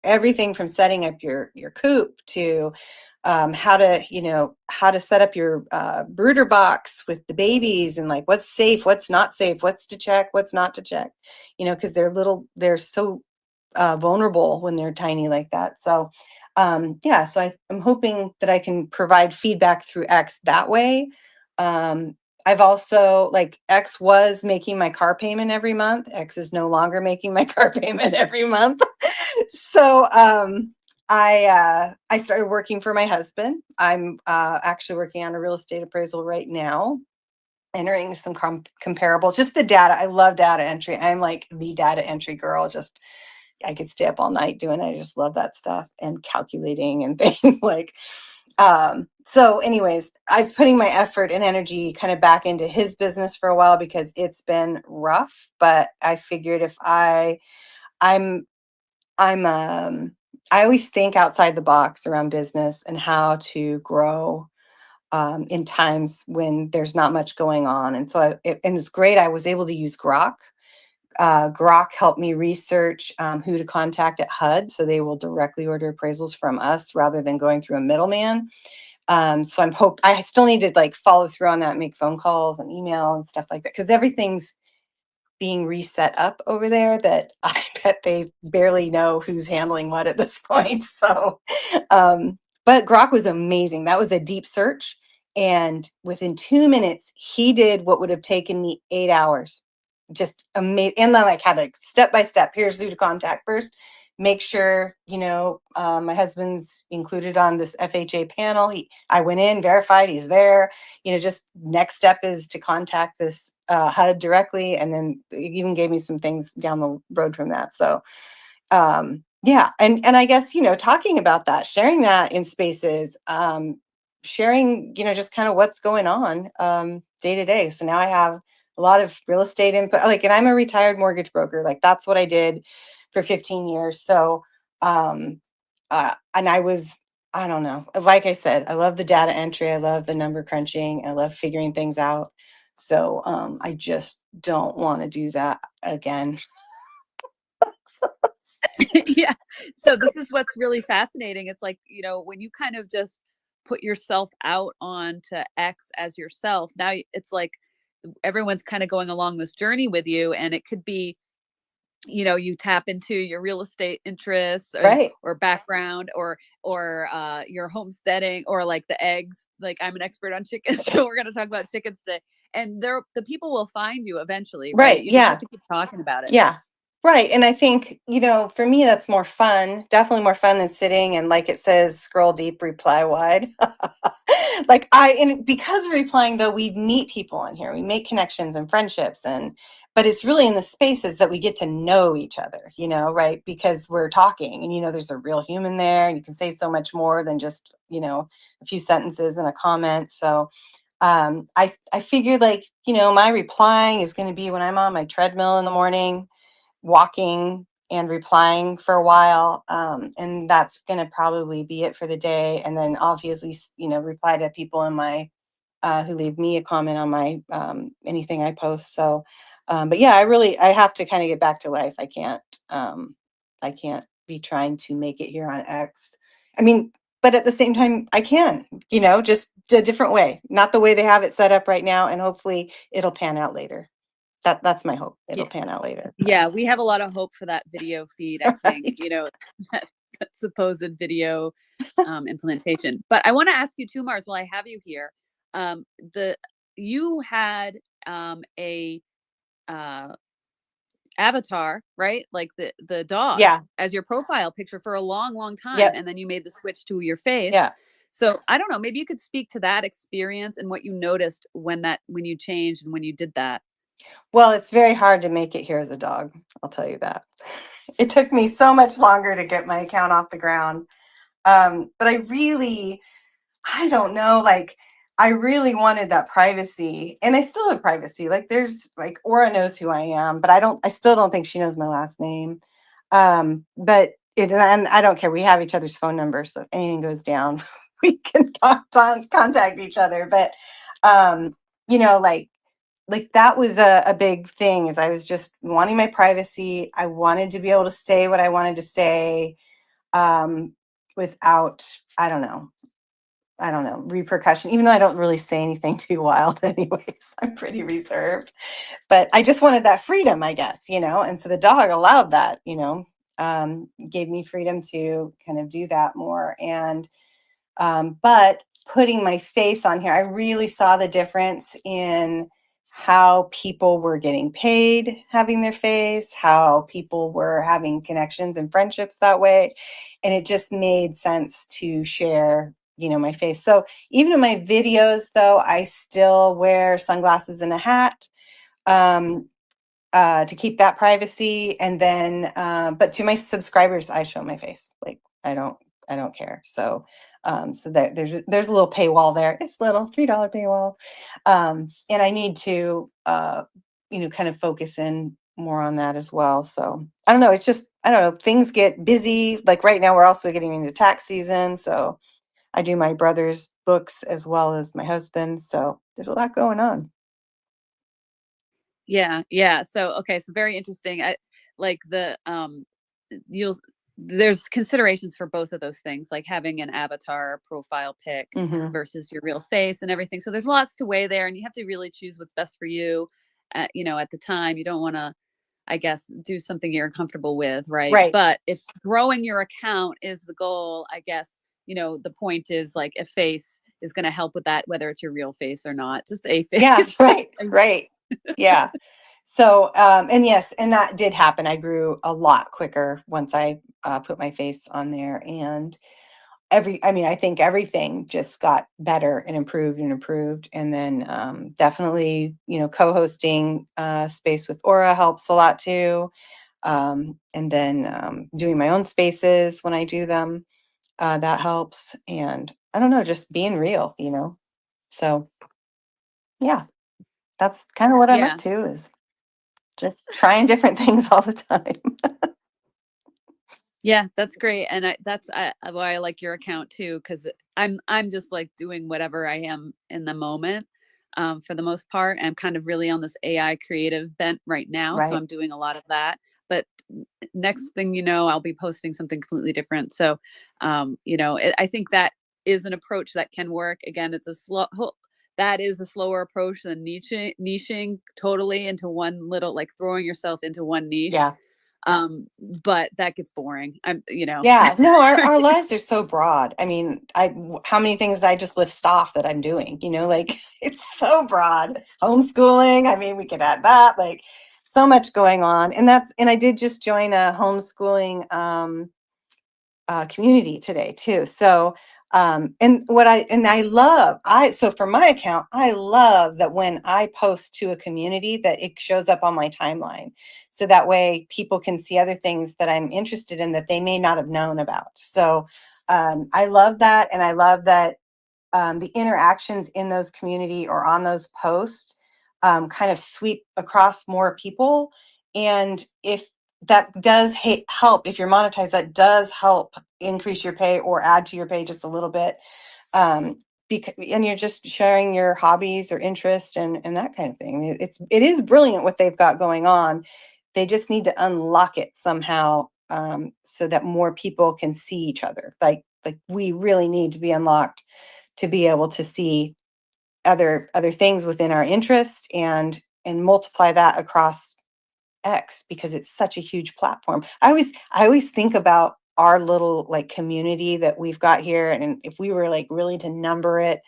everything from setting up your coop to how to set up your brooder box with the babies, and like what's safe, what's not safe, what's to check, what's not to check, because they're so vulnerable when they're tiny like that. So yeah, so I'm hoping that I can provide feedback through X that way. I've also, like, X was making my car payment every month. X is no longer making my car payment every month. So I started working for my husband. I'm actually working on a real estate appraisal right now, entering some comparables, just the data. I love data entry. I'm like the data entry girl. Just I could stay up all night doing it. I just love that stuff, and calculating and things like. So anyways, I'm putting my effort and energy kind of back into his business for a while, because it's been rough. But I figured if I'm I always think outside the box around business and how to grow in times when there's not much going on. And so and it's great. I was able to use Grok. Grok helped me research who to contact at HUD, so they will directly order appraisals from us rather than going through a middleman. So I still need to like follow through on that, make phone calls and email and stuff like that, because everything's being reset up over there that I bet they barely know who's handling what at this point. So, but Grok was amazing. That was a deep search. And within 2 minutes, he did what would have taken me 8 hours. Just amazing. And then like had a step by step, here's who to contact first. Make sure, my husband's included on this FHA panel. I went in, verified he's there. Just next step is to contact this HUD directly. And then it even gave me some things down the road from that. So yeah. And I guess, talking about that, sharing that in spaces, sharing, just kind of what's going on day to day. So now I have a lot of real estate input, and I'm a retired mortgage broker. Like that's what I did for 15 years. So, and I don't know, like I said, I love the data entry. I love the number crunching. I love figuring things out. So, I just don't want to do that again. Yeah. So this is what's really fascinating. It's like, when you kind of just put yourself out onto X as yourself, now it's like everyone's kind of going along this journey with you, and it could be, you tap into your real estate interests Right. or background or your homesteading, or like the eggs. Like I'm an expert on chickens, so we're going to talk about chickens today. And the people will find you eventually, right? Right. You just Yeah. have to keep talking about it. Yeah. Right. And I think, for me, that's more fun, definitely more fun than sitting and, like it says, scroll deep, reply wide. And because of replying, though, we meet people on here, we make connections and friendships, but it's really in the spaces that we get to know each other, right? Because we're talking and, there's a real human there, and you can say so much more than just, a few sentences and a comment. So, I figured my replying is going to be when I'm on my treadmill in the morning, walking and replying for a while, and that's going to probably be it for the day. And then obviously, reply to people in my who leave me a comment on my anything I post. So, but yeah, I have to kind of get back to life. I can't be trying to make it here on X. I mean, but at the same time, I can, just a different way, not the way they have it set up right now, and hopefully it'll pan out later. That's my hope. It'll Yeah. pan out later. Yeah, we have a lot of hope for that video feed, I think, Right. you know, that supposed video implementation. But I want to ask you too, Mars, while I have you here. You had a avatar, right? Like the dog Yeah. as your profile picture for a long time, Yep. and then you made the switch to your face. Yeah. So I don't know, maybe you could speak to that experience and what you noticed when you changed and when you did that. Well, it's very hard to make it here as a dog. I'll tell you that. It took me so much longer to get my account off the ground. But I don't know, like, I really wanted that privacy, and I still have privacy. Like, there's like Aura knows who I am, but I still don't think she knows my last name. But and I don't care. We have each other's phone numbers, so if anything goes down, we can contact each other. But you know, like that was a big thing, is I was just wanting my privacy. I wanted to be able to say what I wanted to say without, I don't know, repercussion, even though I don't really say anything too wild anyways. I'm pretty reserved, but I just wanted that freedom, I guess, you know? And so the dog allowed that, you know, gave me freedom to kind of do that more. And, but putting my face on here, I really saw the difference in how people were getting paid having their face, how people were having connections and friendships that way. And it just made sense to share, you know, my face. So even in my videos, though, I still wear sunglasses and a hat to keep that privacy. And then, but to my subscribers, I show my face. Like, I don't care. So, so that there's a little paywall there. It's little $3 paywall. And I need to, you know, kind of focus in more on that as well. So I don't know. It's just, I don't know. Things get busy. Like right now, we're also getting into tax season. So I do my brother's books as well as my husband's. So there's a lot going on. Yeah. So okay, so very interesting. I like you'll there's considerations for both of those things, like having an avatar profile pic Mhm. versus your real face and everything. So there's lots to weigh there, and you have to really choose what's best for you. You know, at the time, you don't want to, I guess, do something you're uncomfortable with, right? Right. But if growing your account is the goal, I guess, you know, the point is like a face is going to help with that, whether it's your real face or not, just a face. Yeah, right. Yeah. So, and yes, and that did happen. I grew a lot quicker once I put my face on there, and I think everything just got better and improved and improved. And then definitely, you know, co-hosting space with Aura helps a lot too. And then doing my own spaces when I do them, that helps. And I don't know, just being real, you know. So yeah, that's kind of what I'm Yeah. up to, is just trying different things all the time. Yeah, that's great, and that's why I like your account too, because I'm just like doing whatever I am in the moment, for the most part. I'm kind of really on this AI creative bent right now, so Right. I'm doing a lot of that. But next thing you know, I'll be posting something completely different. So, you know, I think that is an approach that can work. Again, that is a slower approach than niching totally into one little, like throwing yourself into one niche. Yeah. But that gets boring. You know. Yeah. No, our lives are so broad. I mean, how many things I just list off that I'm doing, you know, like it's so broad. Homeschooling. I mean, we could add that, like so much going on. And I did just join a homeschooling community today too. So, and so for my account, I love that when I post to a community that it shows up on my timeline. So that way people can see other things that I'm interested in that they may not have known about. So, I love that. And I love that the interactions in those community or on those posts kind of sweep across more people. And if that does help, if you're monetized, that does help increase your pay or add to your pay just a little bit. And you're just sharing your hobbies or interests and that kind of thing. It is brilliant what they've got going on. They just need to unlock it somehow, so that more people can see each other. Like we really need to be unlocked to be able to see other things within our interest and multiply that across X, because it's such a huge platform. I always think about our little like community that we've got here, and if we were like really to number it,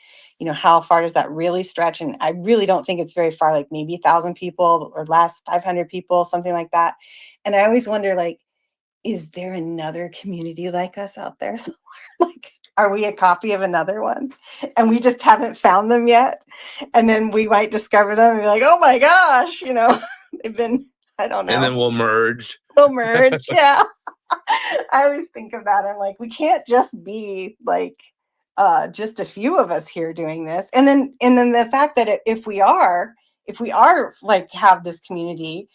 how far does that really stretch? And I really don't think it's very far, like maybe 1,000 people or less, 500 people, something like that. And I always wonder, like, is there another community like us out there somewhere? Like, are we a copy of another one and we just haven't found them yet? And then we might discover them and be like, oh my gosh, they've been, I don't know. And then we'll merge. We'll merge. Yeah. I always think of that. I'm like, we can't just be like just a few of us here doing this. And then the fact that if we are like have this community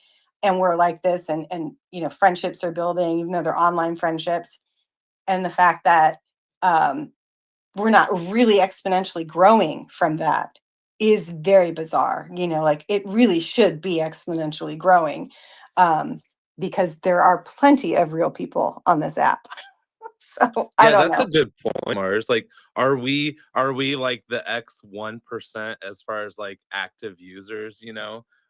and we're like this, and friendships are building, even though they're online friendships, and the fact that we're not really exponentially growing from that is very bizarre. Like, it really should be exponentially growing, because there are plenty of real people on this app. So I Yeah, don't that's a know. good point, Mars. Like, are we like the X 1% as far as like active users,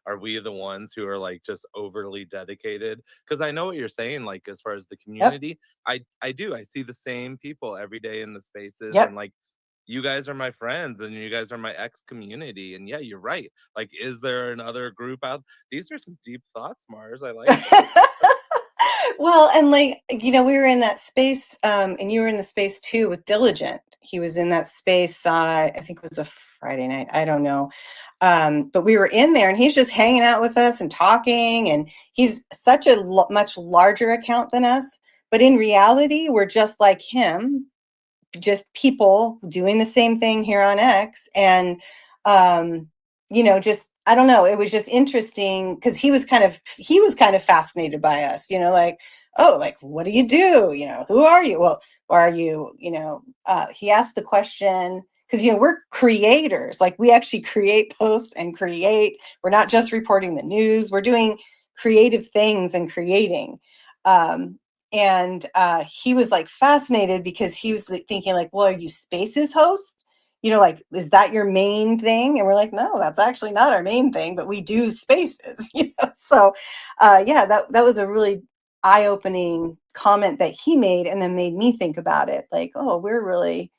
Are we the ones who are like just overly dedicated? Because I know what you're saying, like as far as the Yep. community, I do. I see the same people every day in the spaces, and Yep. like you guys are my friends and you guys are my X community. And yeah, you're right. Like, is there another group out? These are some deep thoughts, Mars. I like this. Well, and like, we were in that space, and you were in the space too with Diligent. He was in that space, I think it was a Friday night. I don't know. But we were in there and he's just hanging out with us and talking, and he's such a much larger account than us. But in reality, we're just like him, just people doing the same thing here on X. And just, I don't know, it was just interesting because he was kind of fascinated by us, like, oh, like, what do you do, who are you, well, or are you, he asked the question because we're creators, like we actually create posts and we're not just reporting the news, we're doing creative things and creating. And he was like fascinated because he was like, thinking like, well, are you Spaces host? Like, is that your main thing? And we're like, no, that's actually not our main thing, but we do Spaces. So yeah, that was a really eye-opening comment that he made, and then made me think about it, like, oh, we're really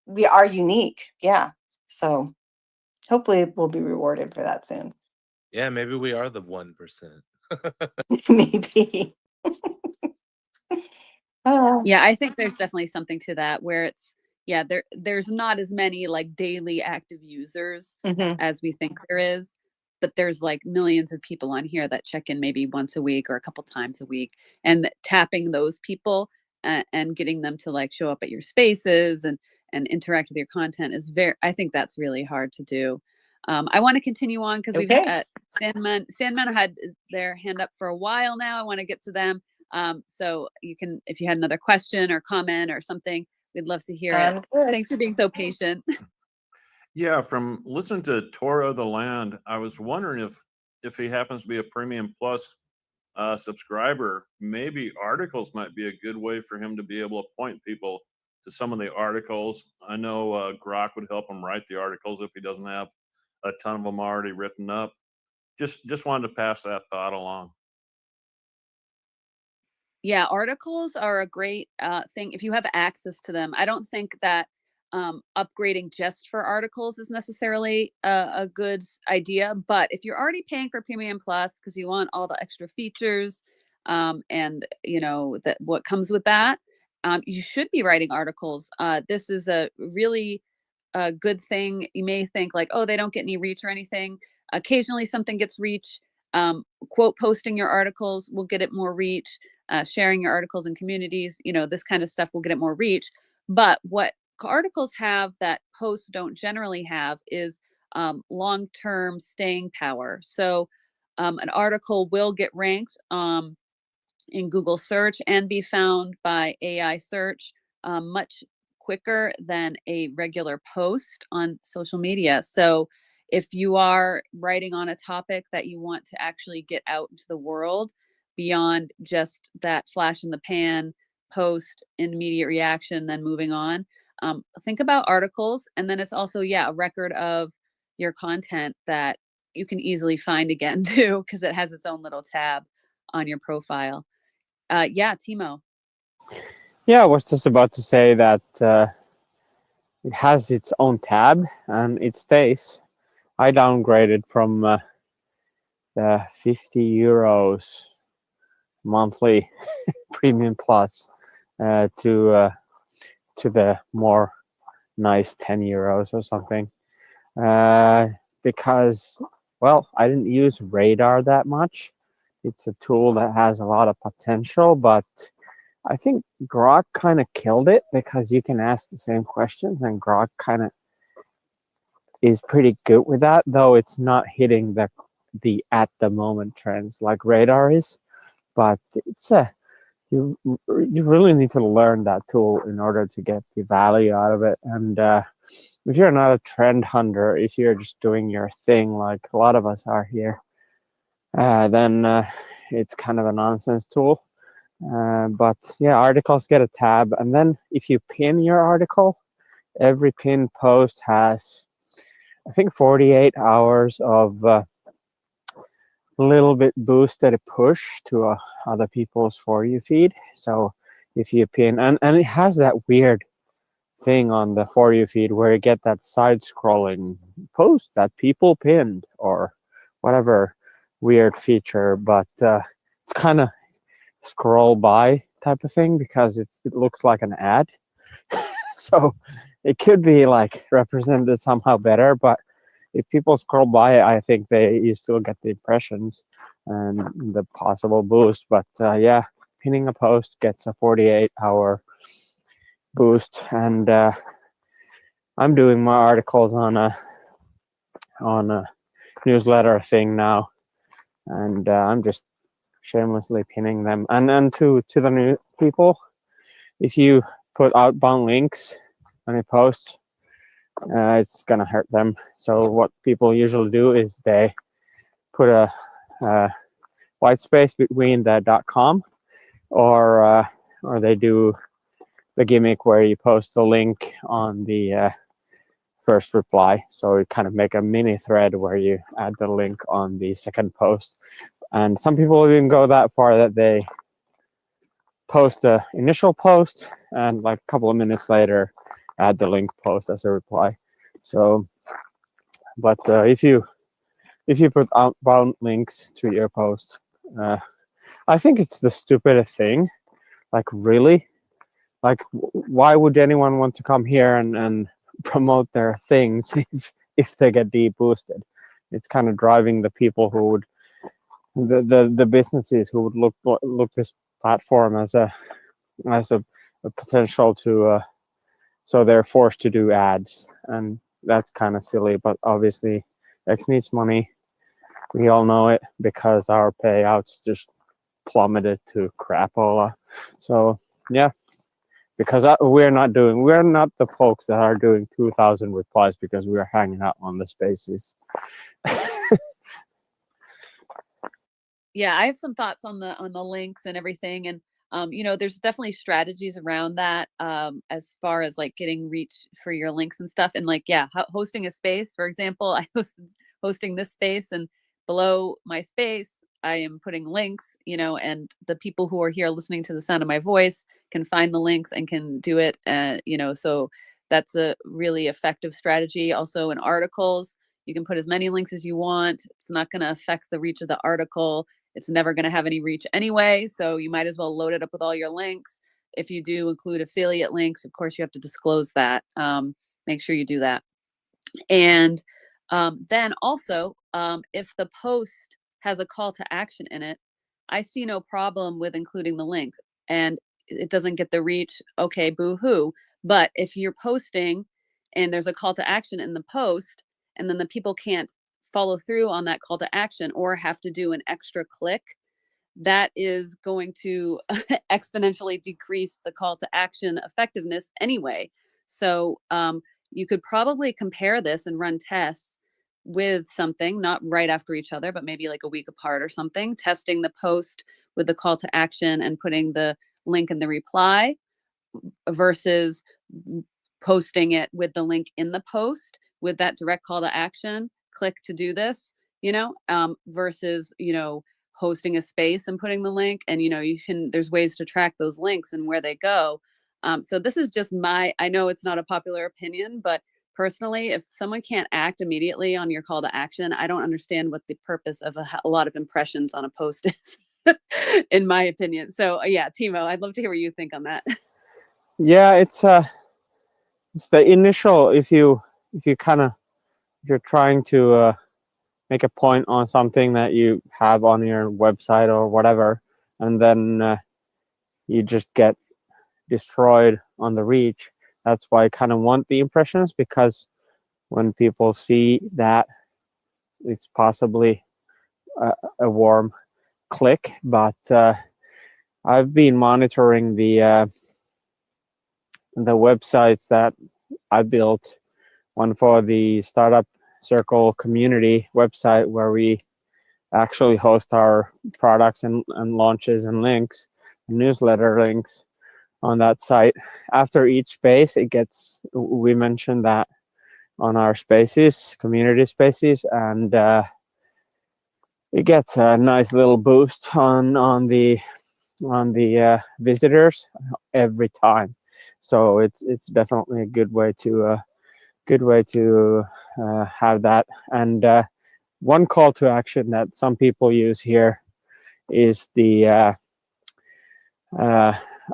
we are unique. Yeah. So hopefully we'll be rewarded for that soon. Yeah, maybe we are the 1%. Maybe. Yeah, I think there's definitely something to that where it's, yeah, there's not as many like daily active users as we think there is, but there's like millions of people on here that check in maybe once a week or a couple times a week, and tapping those people and getting them to like show up at your spaces and interact with your content is I think that's really hard to do. I want to continue on because we've Sandman had their hand up for a while now. I want to get to them. So you can, if you had another question or comment or something, we'd love to hear it. Thanks for being so patient. Yeah, from listening to Toro the Land, I was wondering if he happens to be a Premium Plus subscriber, maybe articles might be a good way for him to be able to point people to some of the articles. I know Grok would help him write the articles if he doesn't have a ton of them already written up. Just wanted to pass that thought along. Yeah, articles are a great thing if you have access to them. I don't think that upgrading just for articles is necessarily a good idea, but if you're already paying for Premium Plus because you want all the extra features and that what comes with that, you should be writing articles. This is a really good thing. You may think like, oh, they don't get any reach or anything. Occasionally something gets reach. Quote posting your articles will get it more reach. Sharing your articles in communities, this kind of stuff will get it more reach. But what articles have that posts don't generally have is long-term staying power. So an article will get ranked in Google search and be found by AI search much quicker than a regular post on social media. So if you are writing on a topic that you want to actually get out into the world beyond just that flash in the pan post, immediate reaction, then moving on, think about articles. And then it's also, yeah, a record of your content that you can easily find again too, because it has its own little tab on your profile. Yeah, Timo. Yeah, I was just about to say that it has its own tab and it stays. I downgraded from the 50 euros monthly premium plus to the more nice 10 euros or something because, well, I didn't use radar that much. It's a tool that has a lot of potential, but I think Grok kind of killed it because you can ask the same questions and Grok kind of is pretty good with that, though it's not hitting the at the moment trends like radar is. But it's you really need to learn that tool in order to get the value out of it. And if you're not a trend hunter, if you're just doing your thing like a lot of us are here, then it's kind of a nonsense tool. But yeah, articles get a tab, and then if you pin your article, every pin post has, I think, 48 hours of a little bit boosted push to other people's For You feed. So if you pin, and it has that weird thing on the For You feed where you get that side scrolling post that people pinned or whatever weird feature, but it's kind of scroll by type of thing because it looks like an ad. So it could be like represented somehow better, but if people scroll by, I think you still get the impressions and the possible boost. But yeah, pinning a post gets a 48-hour boost, and I'm doing my articles on a newsletter thing now, and I'm just shamelessly pinning them. And then to the new people, if you put outbound links on a post, it's gonna hurt them. So what people usually do is they put a white space between the .com, or they do the gimmick where you post the link on the first reply. So you kind of make a mini thread where you add the link on the second post. And some people even go that far that they post the initial post and like a couple of minutes later add the link post as a reply. So, but if you put outbound links to your post, I think it's the stupidest thing. Like, really? Like, why would anyone want to come here and promote their things if they get boosted? It's kind of driving the people who would the businesses who would look this platform as a potential to so they're forced to do ads, and that's kind of silly. But obviously X needs money. We all know it because our payouts just plummeted to crapola. So yeah, because we're not the folks that are doing 2,000 replies because we are hanging out on the spaces. Yeah, I have some thoughts on the links and everything, and there's definitely strategies around that, as far as like getting reach for your links and stuff. And like, yeah, hosting a space, for example, I hosting this space, and below my space, I am putting links, and the people who are here listening to the sound of my voice can find the links and can do it. So that's a really effective strategy. Also in articles, you can put as many links as you want. It's not going to affect the reach of the article. It's never going to have any reach anyway, so you might as well load it up with all your links. If you do include affiliate links, of course, you have to disclose that. Make sure you do that. And then also, if the post has a call to action in it, I see no problem with including the link. And it doesn't get the reach, okay, boo-hoo. But if you're posting and there's a call to action in the post, and then the people can't follow through on that call to action or have to do an extra click, that is going to exponentially decrease the call to action effectiveness anyway. So you could probably compare this and run tests with something, not right after each other, but maybe like a week apart or something, testing the post with the call to action and putting the link in the reply versus posting it with the link in the post with that direct call to action. Click to do this. versus, hosting a space and putting the link. And, there's ways to track those links and where they go. So this is just I know it's not a popular opinion, but personally, if someone can't act immediately on your call to action, I don't understand what the purpose of a lot of impressions on a post is, in my opinion. So yeah, Timo, I'd love to hear what you think on that. Yeah, it's the initial, if you're trying to make a point on something that you have on your website or whatever, and then you just get destroyed on the reach. That's why I kind of want the impressions, because when people see that, it's possibly a warm click. But I've been monitoring the websites that I built. One for the Startup Circle community website, where we actually host our products and launches and links, newsletter links on that site. After each space, we mentioned that on our spaces, community spaces, and it gets a nice little boost on the visitors every time. So it's definitely a good way to have that. And one call to action that some people use here is the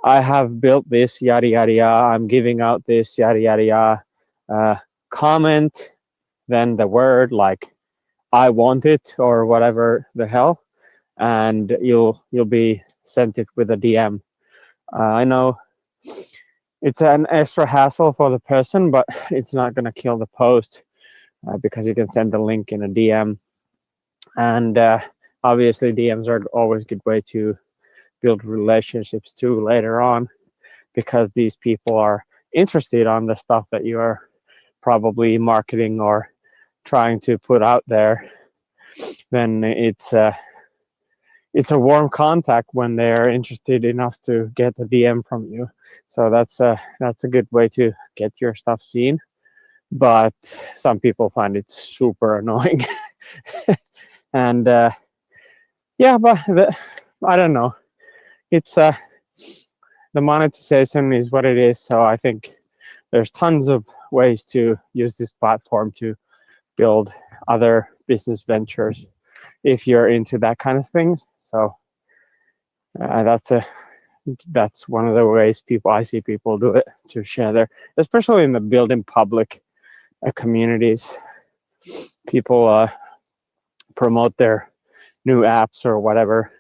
I have built this, yada yada yada. I'm giving out this, yada yada yada. Comment, then the word like I want it or whatever the hell, and you'll be sent it with a DM. I know it's an extra hassle for the person, but it's not going to kill the post, because you can send the link in a DM. And obviously DMs are always a good way to build relationships too later on, because these people are interested on the stuff that you are probably marketing or trying to put out there. Then it's a warm contact when they're interested enough to get a DM from you. So that's a good way to get your stuff seen. But some people find it super annoying. And yeah, but I don't know. It's the monetization is what it is. So I think there's tons of ways to use this platform to build other business ventures if you're into that kind of things. So that's one of the ways I see people do it, to share their, especially in the building public communities. People promote their new apps or whatever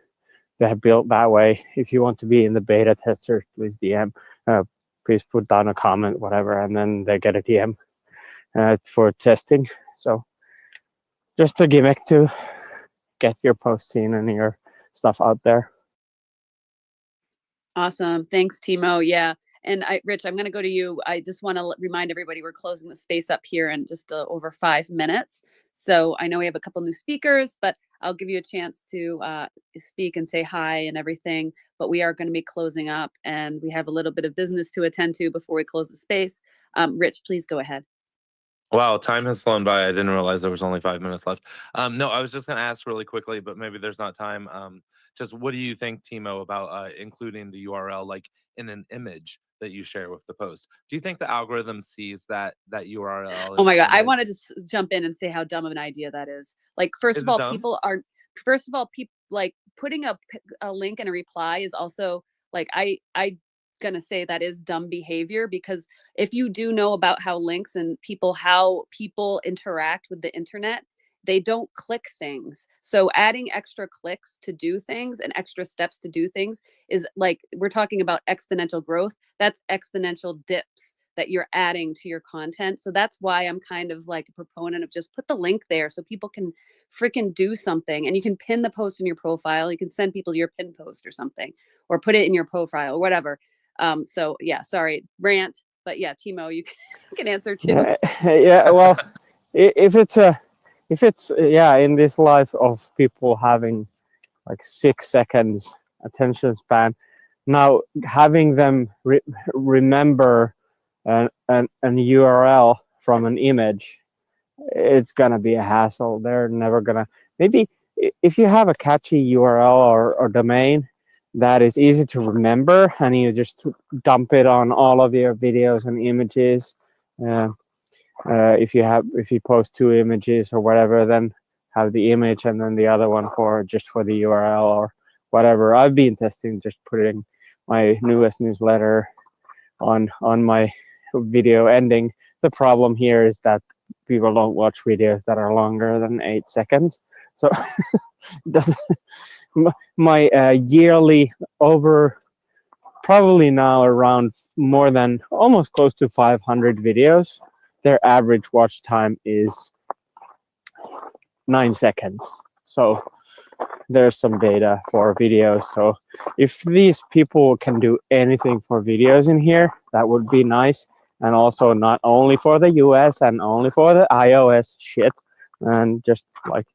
they have built that way. If you want to be in the beta testers, please DM. Please put down a comment, whatever, and then they get a DM for testing. So just a gimmick to get your post seen and your stuff out there. Awesome. Thanks, Timo. Yeah. And Rich, I'm going to go to you. I just want to remind everybody we're closing the space up here in just over 5 minutes. So I know we have a couple new speakers, but I'll give you a chance to speak and say hi and everything. But we are going to be closing up, and we have a little bit of business to attend to before we close the space. Rich, please go ahead. Wow, time has flown by. I didn't realize there was only 5 minutes left. No, I was just going to ask really quickly, but maybe there's not time. Just what do you think, Timo, about including the URL like in an image that you share with the post? Do you think the algorithm sees that URL? Oh my God, I wanted to jump in and say how dumb of an idea that is. Like, first of all, people like putting a link and a reply is also like, I gonna say that is dumb behavior, because if you do know about how links and how people interact with the internet, they don't click things. So adding extra clicks to do things and extra steps to do things is like, we're talking about exponential growth. That's exponential dips that you're adding to your content. So that's why I'm kind of like a proponent of just put the link there so people can freaking do something. And you can pin the post in your profile. You can send people your pin post or something, or put it in your profile or whatever. So yeah, sorry, rant, but yeah, Timo, you can answer too. Yeah, well, if it's in this life of people having like 6 seconds attention span, now having them remember an URL from an image it's gonna be a hassle. They're never gonna. Maybe if you have a catchy URL or domain that is easy to remember, and you just dump it on all of your videos and images. Uh, if you post 2 images or whatever, then have the image and then the other one for just for the URL or whatever. I've been testing just putting my newest newsletter on my video ending. The problem here is that people don't watch videos that are longer than 8 seconds. So doesn't my yearly over probably now around more than almost close to 500 videos, their average watch time is 9 seconds. So there's some data for videos. So if these people can do anything for videos in here, that would be nice. And also not only for the US and only for the iOS shit, and just like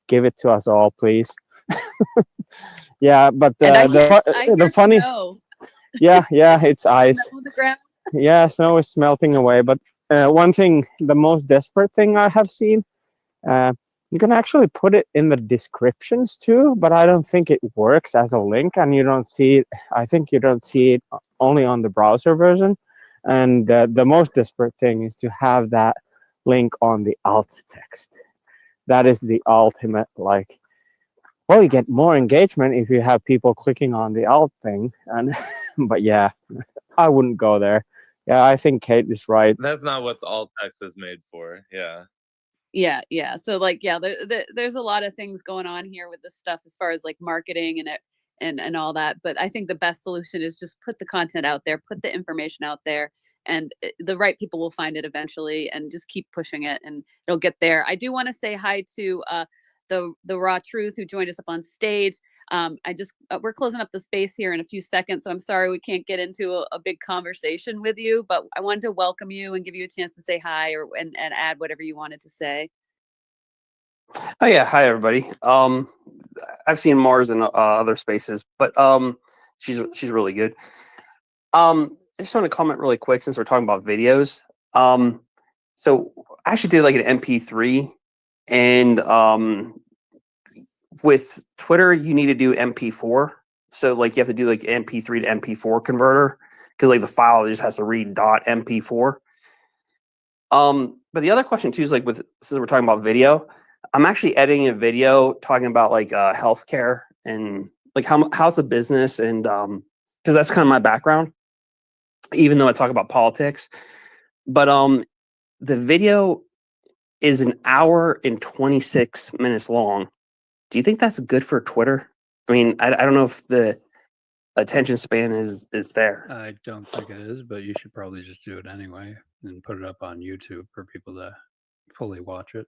give it to us all, please. Yeah, but And I hear the funny, snow. yeah, Is it's ice. snow on the ground? Yeah, snow is melting away. But one thing, the most desperate thing I have seen, you can actually put it in the descriptions too, but I don't think it works as a link, and you don't see it. I think you don't see it only on the browser version. And the most desperate thing is to have that link on the alt text. That is the ultimate, like, well, you get more engagement if you have people clicking on the alt thing. And but yeah, I wouldn't go there. Yeah, I think Kate is right. That's not what the alt text is made for. Yeah. Yeah. So like, yeah, there's a lot of things going on here with this stuff as far as like marketing and all that. But I think the best solution is just put the content out there, put the information out there, and the right people will find it eventually, and just keep pushing it, and it'll get there. I do want to say hi to the Raw Truth who joined us up on stage. We're closing up the space here in a few seconds, so I'm sorry we can't get into a big conversation with you, but I wanted to welcome you and give you a chance to say hi and add whatever you wanted to say. Oh yeah, hi everybody. I've seen Mars in other spaces, but she's really good. I just want to comment really quick since we're talking about videos. So I actually did like an MP3, and with Twitter you need to do MP4. So like you have to do like MP3 to MP4 converter because like the file just has to read .mp4. But the other question too is like since we're talking about video, I'm actually editing a video talking about like healthcare and like how's the business, and because that's kind of my background, even though I talk about politics. But the video is an hour and 26 minutes long. Do you think that's good for Twitter? I mean, I don't know if the attention span is there. I don't think it is, but you should probably just do it anyway and put it up on YouTube for people to fully watch it.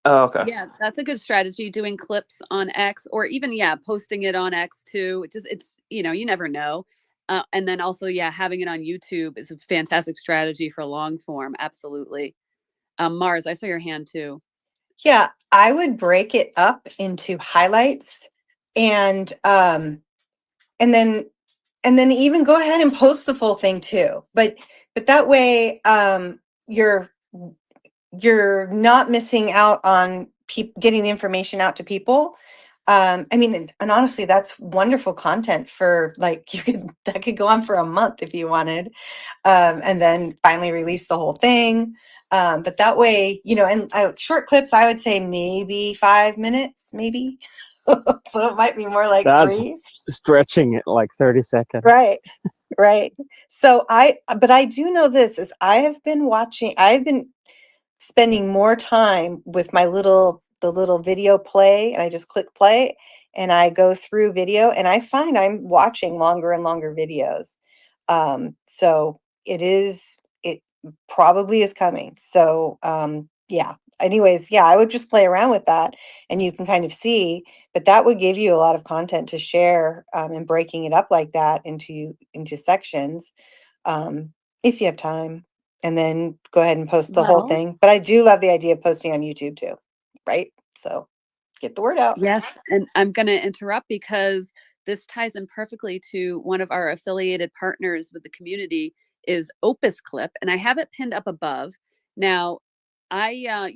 Oh, okay. Yeah, that's a good strategy, doing clips on X, or even posting it on X too. It's you never know. And then also, having it on YouTube is a fantastic strategy for long form. Absolutely. Mars, I saw your hand too. Yeah, I would break it up into highlights and then even go ahead and post the full thing too. But that way you're not missing out on getting the information out to people. I mean, and honestly, that's wonderful content for like that could go on for a month if you wanted, and then finally release the whole thing. But that way, and short clips, I would say maybe 5 minutes, maybe. So it might be more like That's 3. stretching it like 30 seconds. Right. So but I do know this is I've been spending more time with the little video play, and I just click play and I go through video, and I find I'm watching longer and longer videos. So it probably is coming. So yeah. Anyways, yeah, I would just play around with that and you can kind of see, but that would give you a lot of content to share, and breaking it up like that into sections, if you have time, and then go ahead and post the whole Well, thing. But I do love the idea of posting on YouTube too, right? So get the word out. yes, and I'm going to interrupt because this ties in perfectly to one of our affiliated partners with the community is Opus Clip, and I have it pinned up above. Now, I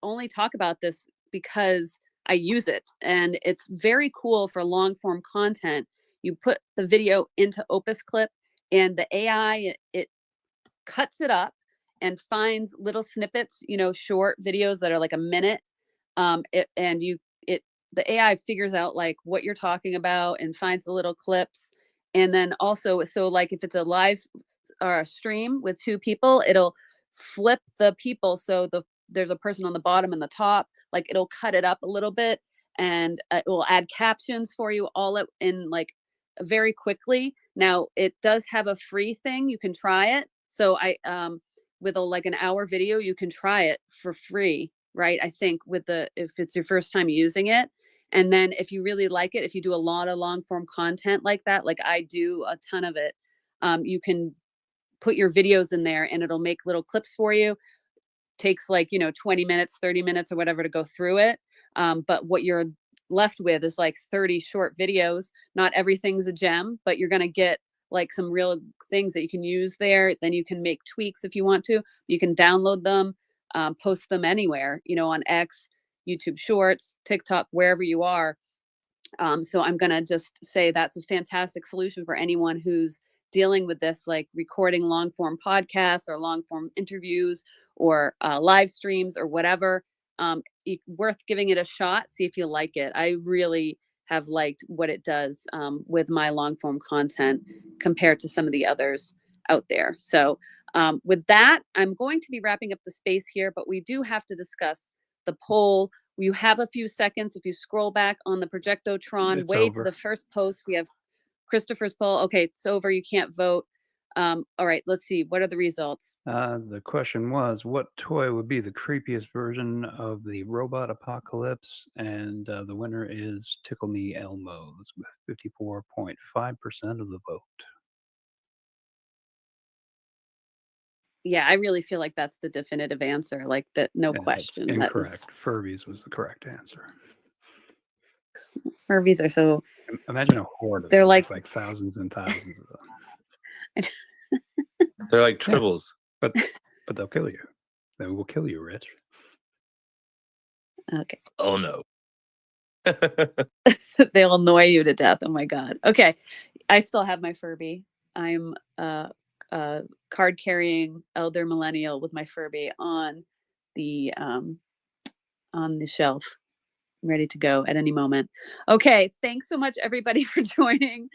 only talk about this because I use it, and it's very cool for long form content. You put the video into Opus Clip, and the AI, it cuts it up and finds little snippets, short videos that are like a minute. And the AI figures out like what you're talking about and finds the little clips. And then also, so like if it's a live or a stream with two people, it'll flip the people. So there's a person on the bottom and the top, like it'll cut it up a little bit, and it will add captions for you all in like very quickly. Now it does have a free thing. You can try it. So with like an hour video, you can try it for free, right? I think if it's your first time using it. And then if you really like it, if you do a lot of long form content like that, like I do a ton of it, you can put your videos in there and it'll make little clips for you. Takes like 20 minutes, 30 minutes or whatever to go through it. But what you're left with is like 30 short videos. Not everything's a gem, but you're going to get like some real things that you can use there. Then you can make tweaks if you want to. You can download them, post them anywhere, on X, YouTube Shorts, TikTok, wherever you are. So I'm going to just say that's a fantastic solution for anyone who's dealing with this, like recording long form podcasts or long form interviews or live streams or whatever. Worth giving it a shot. See if you like it. I really have liked what it does with my long form content compared to some of the others out there. So with that, I'm going to be wrapping up the space here, but we do have to discuss the poll. You have a few seconds. If you scroll back on the Projectotron, It's way to over. the first post, we have Christopher's poll. Okay, it's over. You can't vote. All right, let's see. What are the results? The question was, what toy would be the creepiest version of the robot apocalypse? And the winner is Tickle Me Elmo's with 54.5% of the vote. Yeah, I really feel like that's the definitive answer. Like that, no And question. that's That incorrect. is, Furbies was the correct answer. Furbies are so. Imagine a horde of They're them. like There's like thousands and thousands of them. They're like Yeah. tribbles. But they'll kill you. They will kill you, Rich. Okay. Oh no. They'll annoy you to death. Oh my god. Okay, I still have my Furby. I'm a card carrying elder millennial with my Furby on the shelf, ready to go at any moment. Okay, thanks so much everybody for joining.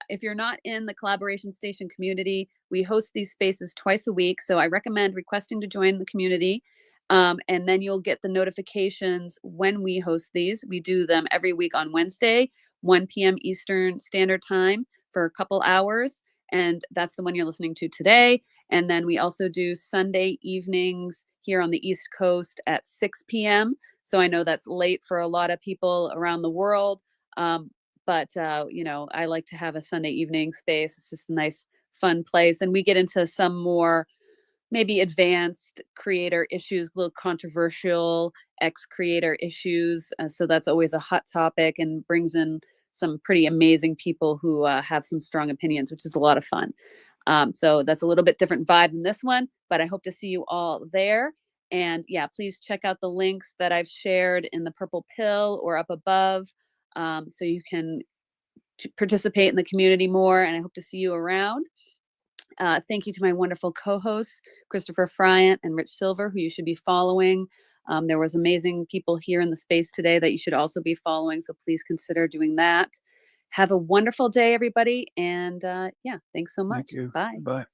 If you're not in the Collaboration Station community, we host these spaces twice a week, so I recommend requesting to join the community. And then you'll get the notifications when we host these. We do them every week on Wednesday, 1 p.m. Eastern Standard Time for a couple hours. And that's the one you're listening to today. And then we also do Sunday evenings here on the East Coast at 6 p.m. So I know that's late for a lot of people around the world. But I like to have a Sunday evening space. It's just a nice, fun place. And we get into some more maybe advanced creator issues, a little controversial ex-creator issues. So that's always a hot topic and brings in some pretty amazing people who have some strong opinions, which is a lot of fun. So that's a little bit different vibe than this one, but I hope to see you all there. And yeah, please check out the links that I've shared in the purple pill or up above, so you can participate in the community more. And I hope to see you around. Thank you to my wonderful co-hosts, Christopher Fryant and Rich Silver, who you should be following. There was amazing people here in the space today that you should also be following, so please consider doing that. Have a wonderful day, everybody. And yeah, thanks so much. Thank you. Bye. Bye.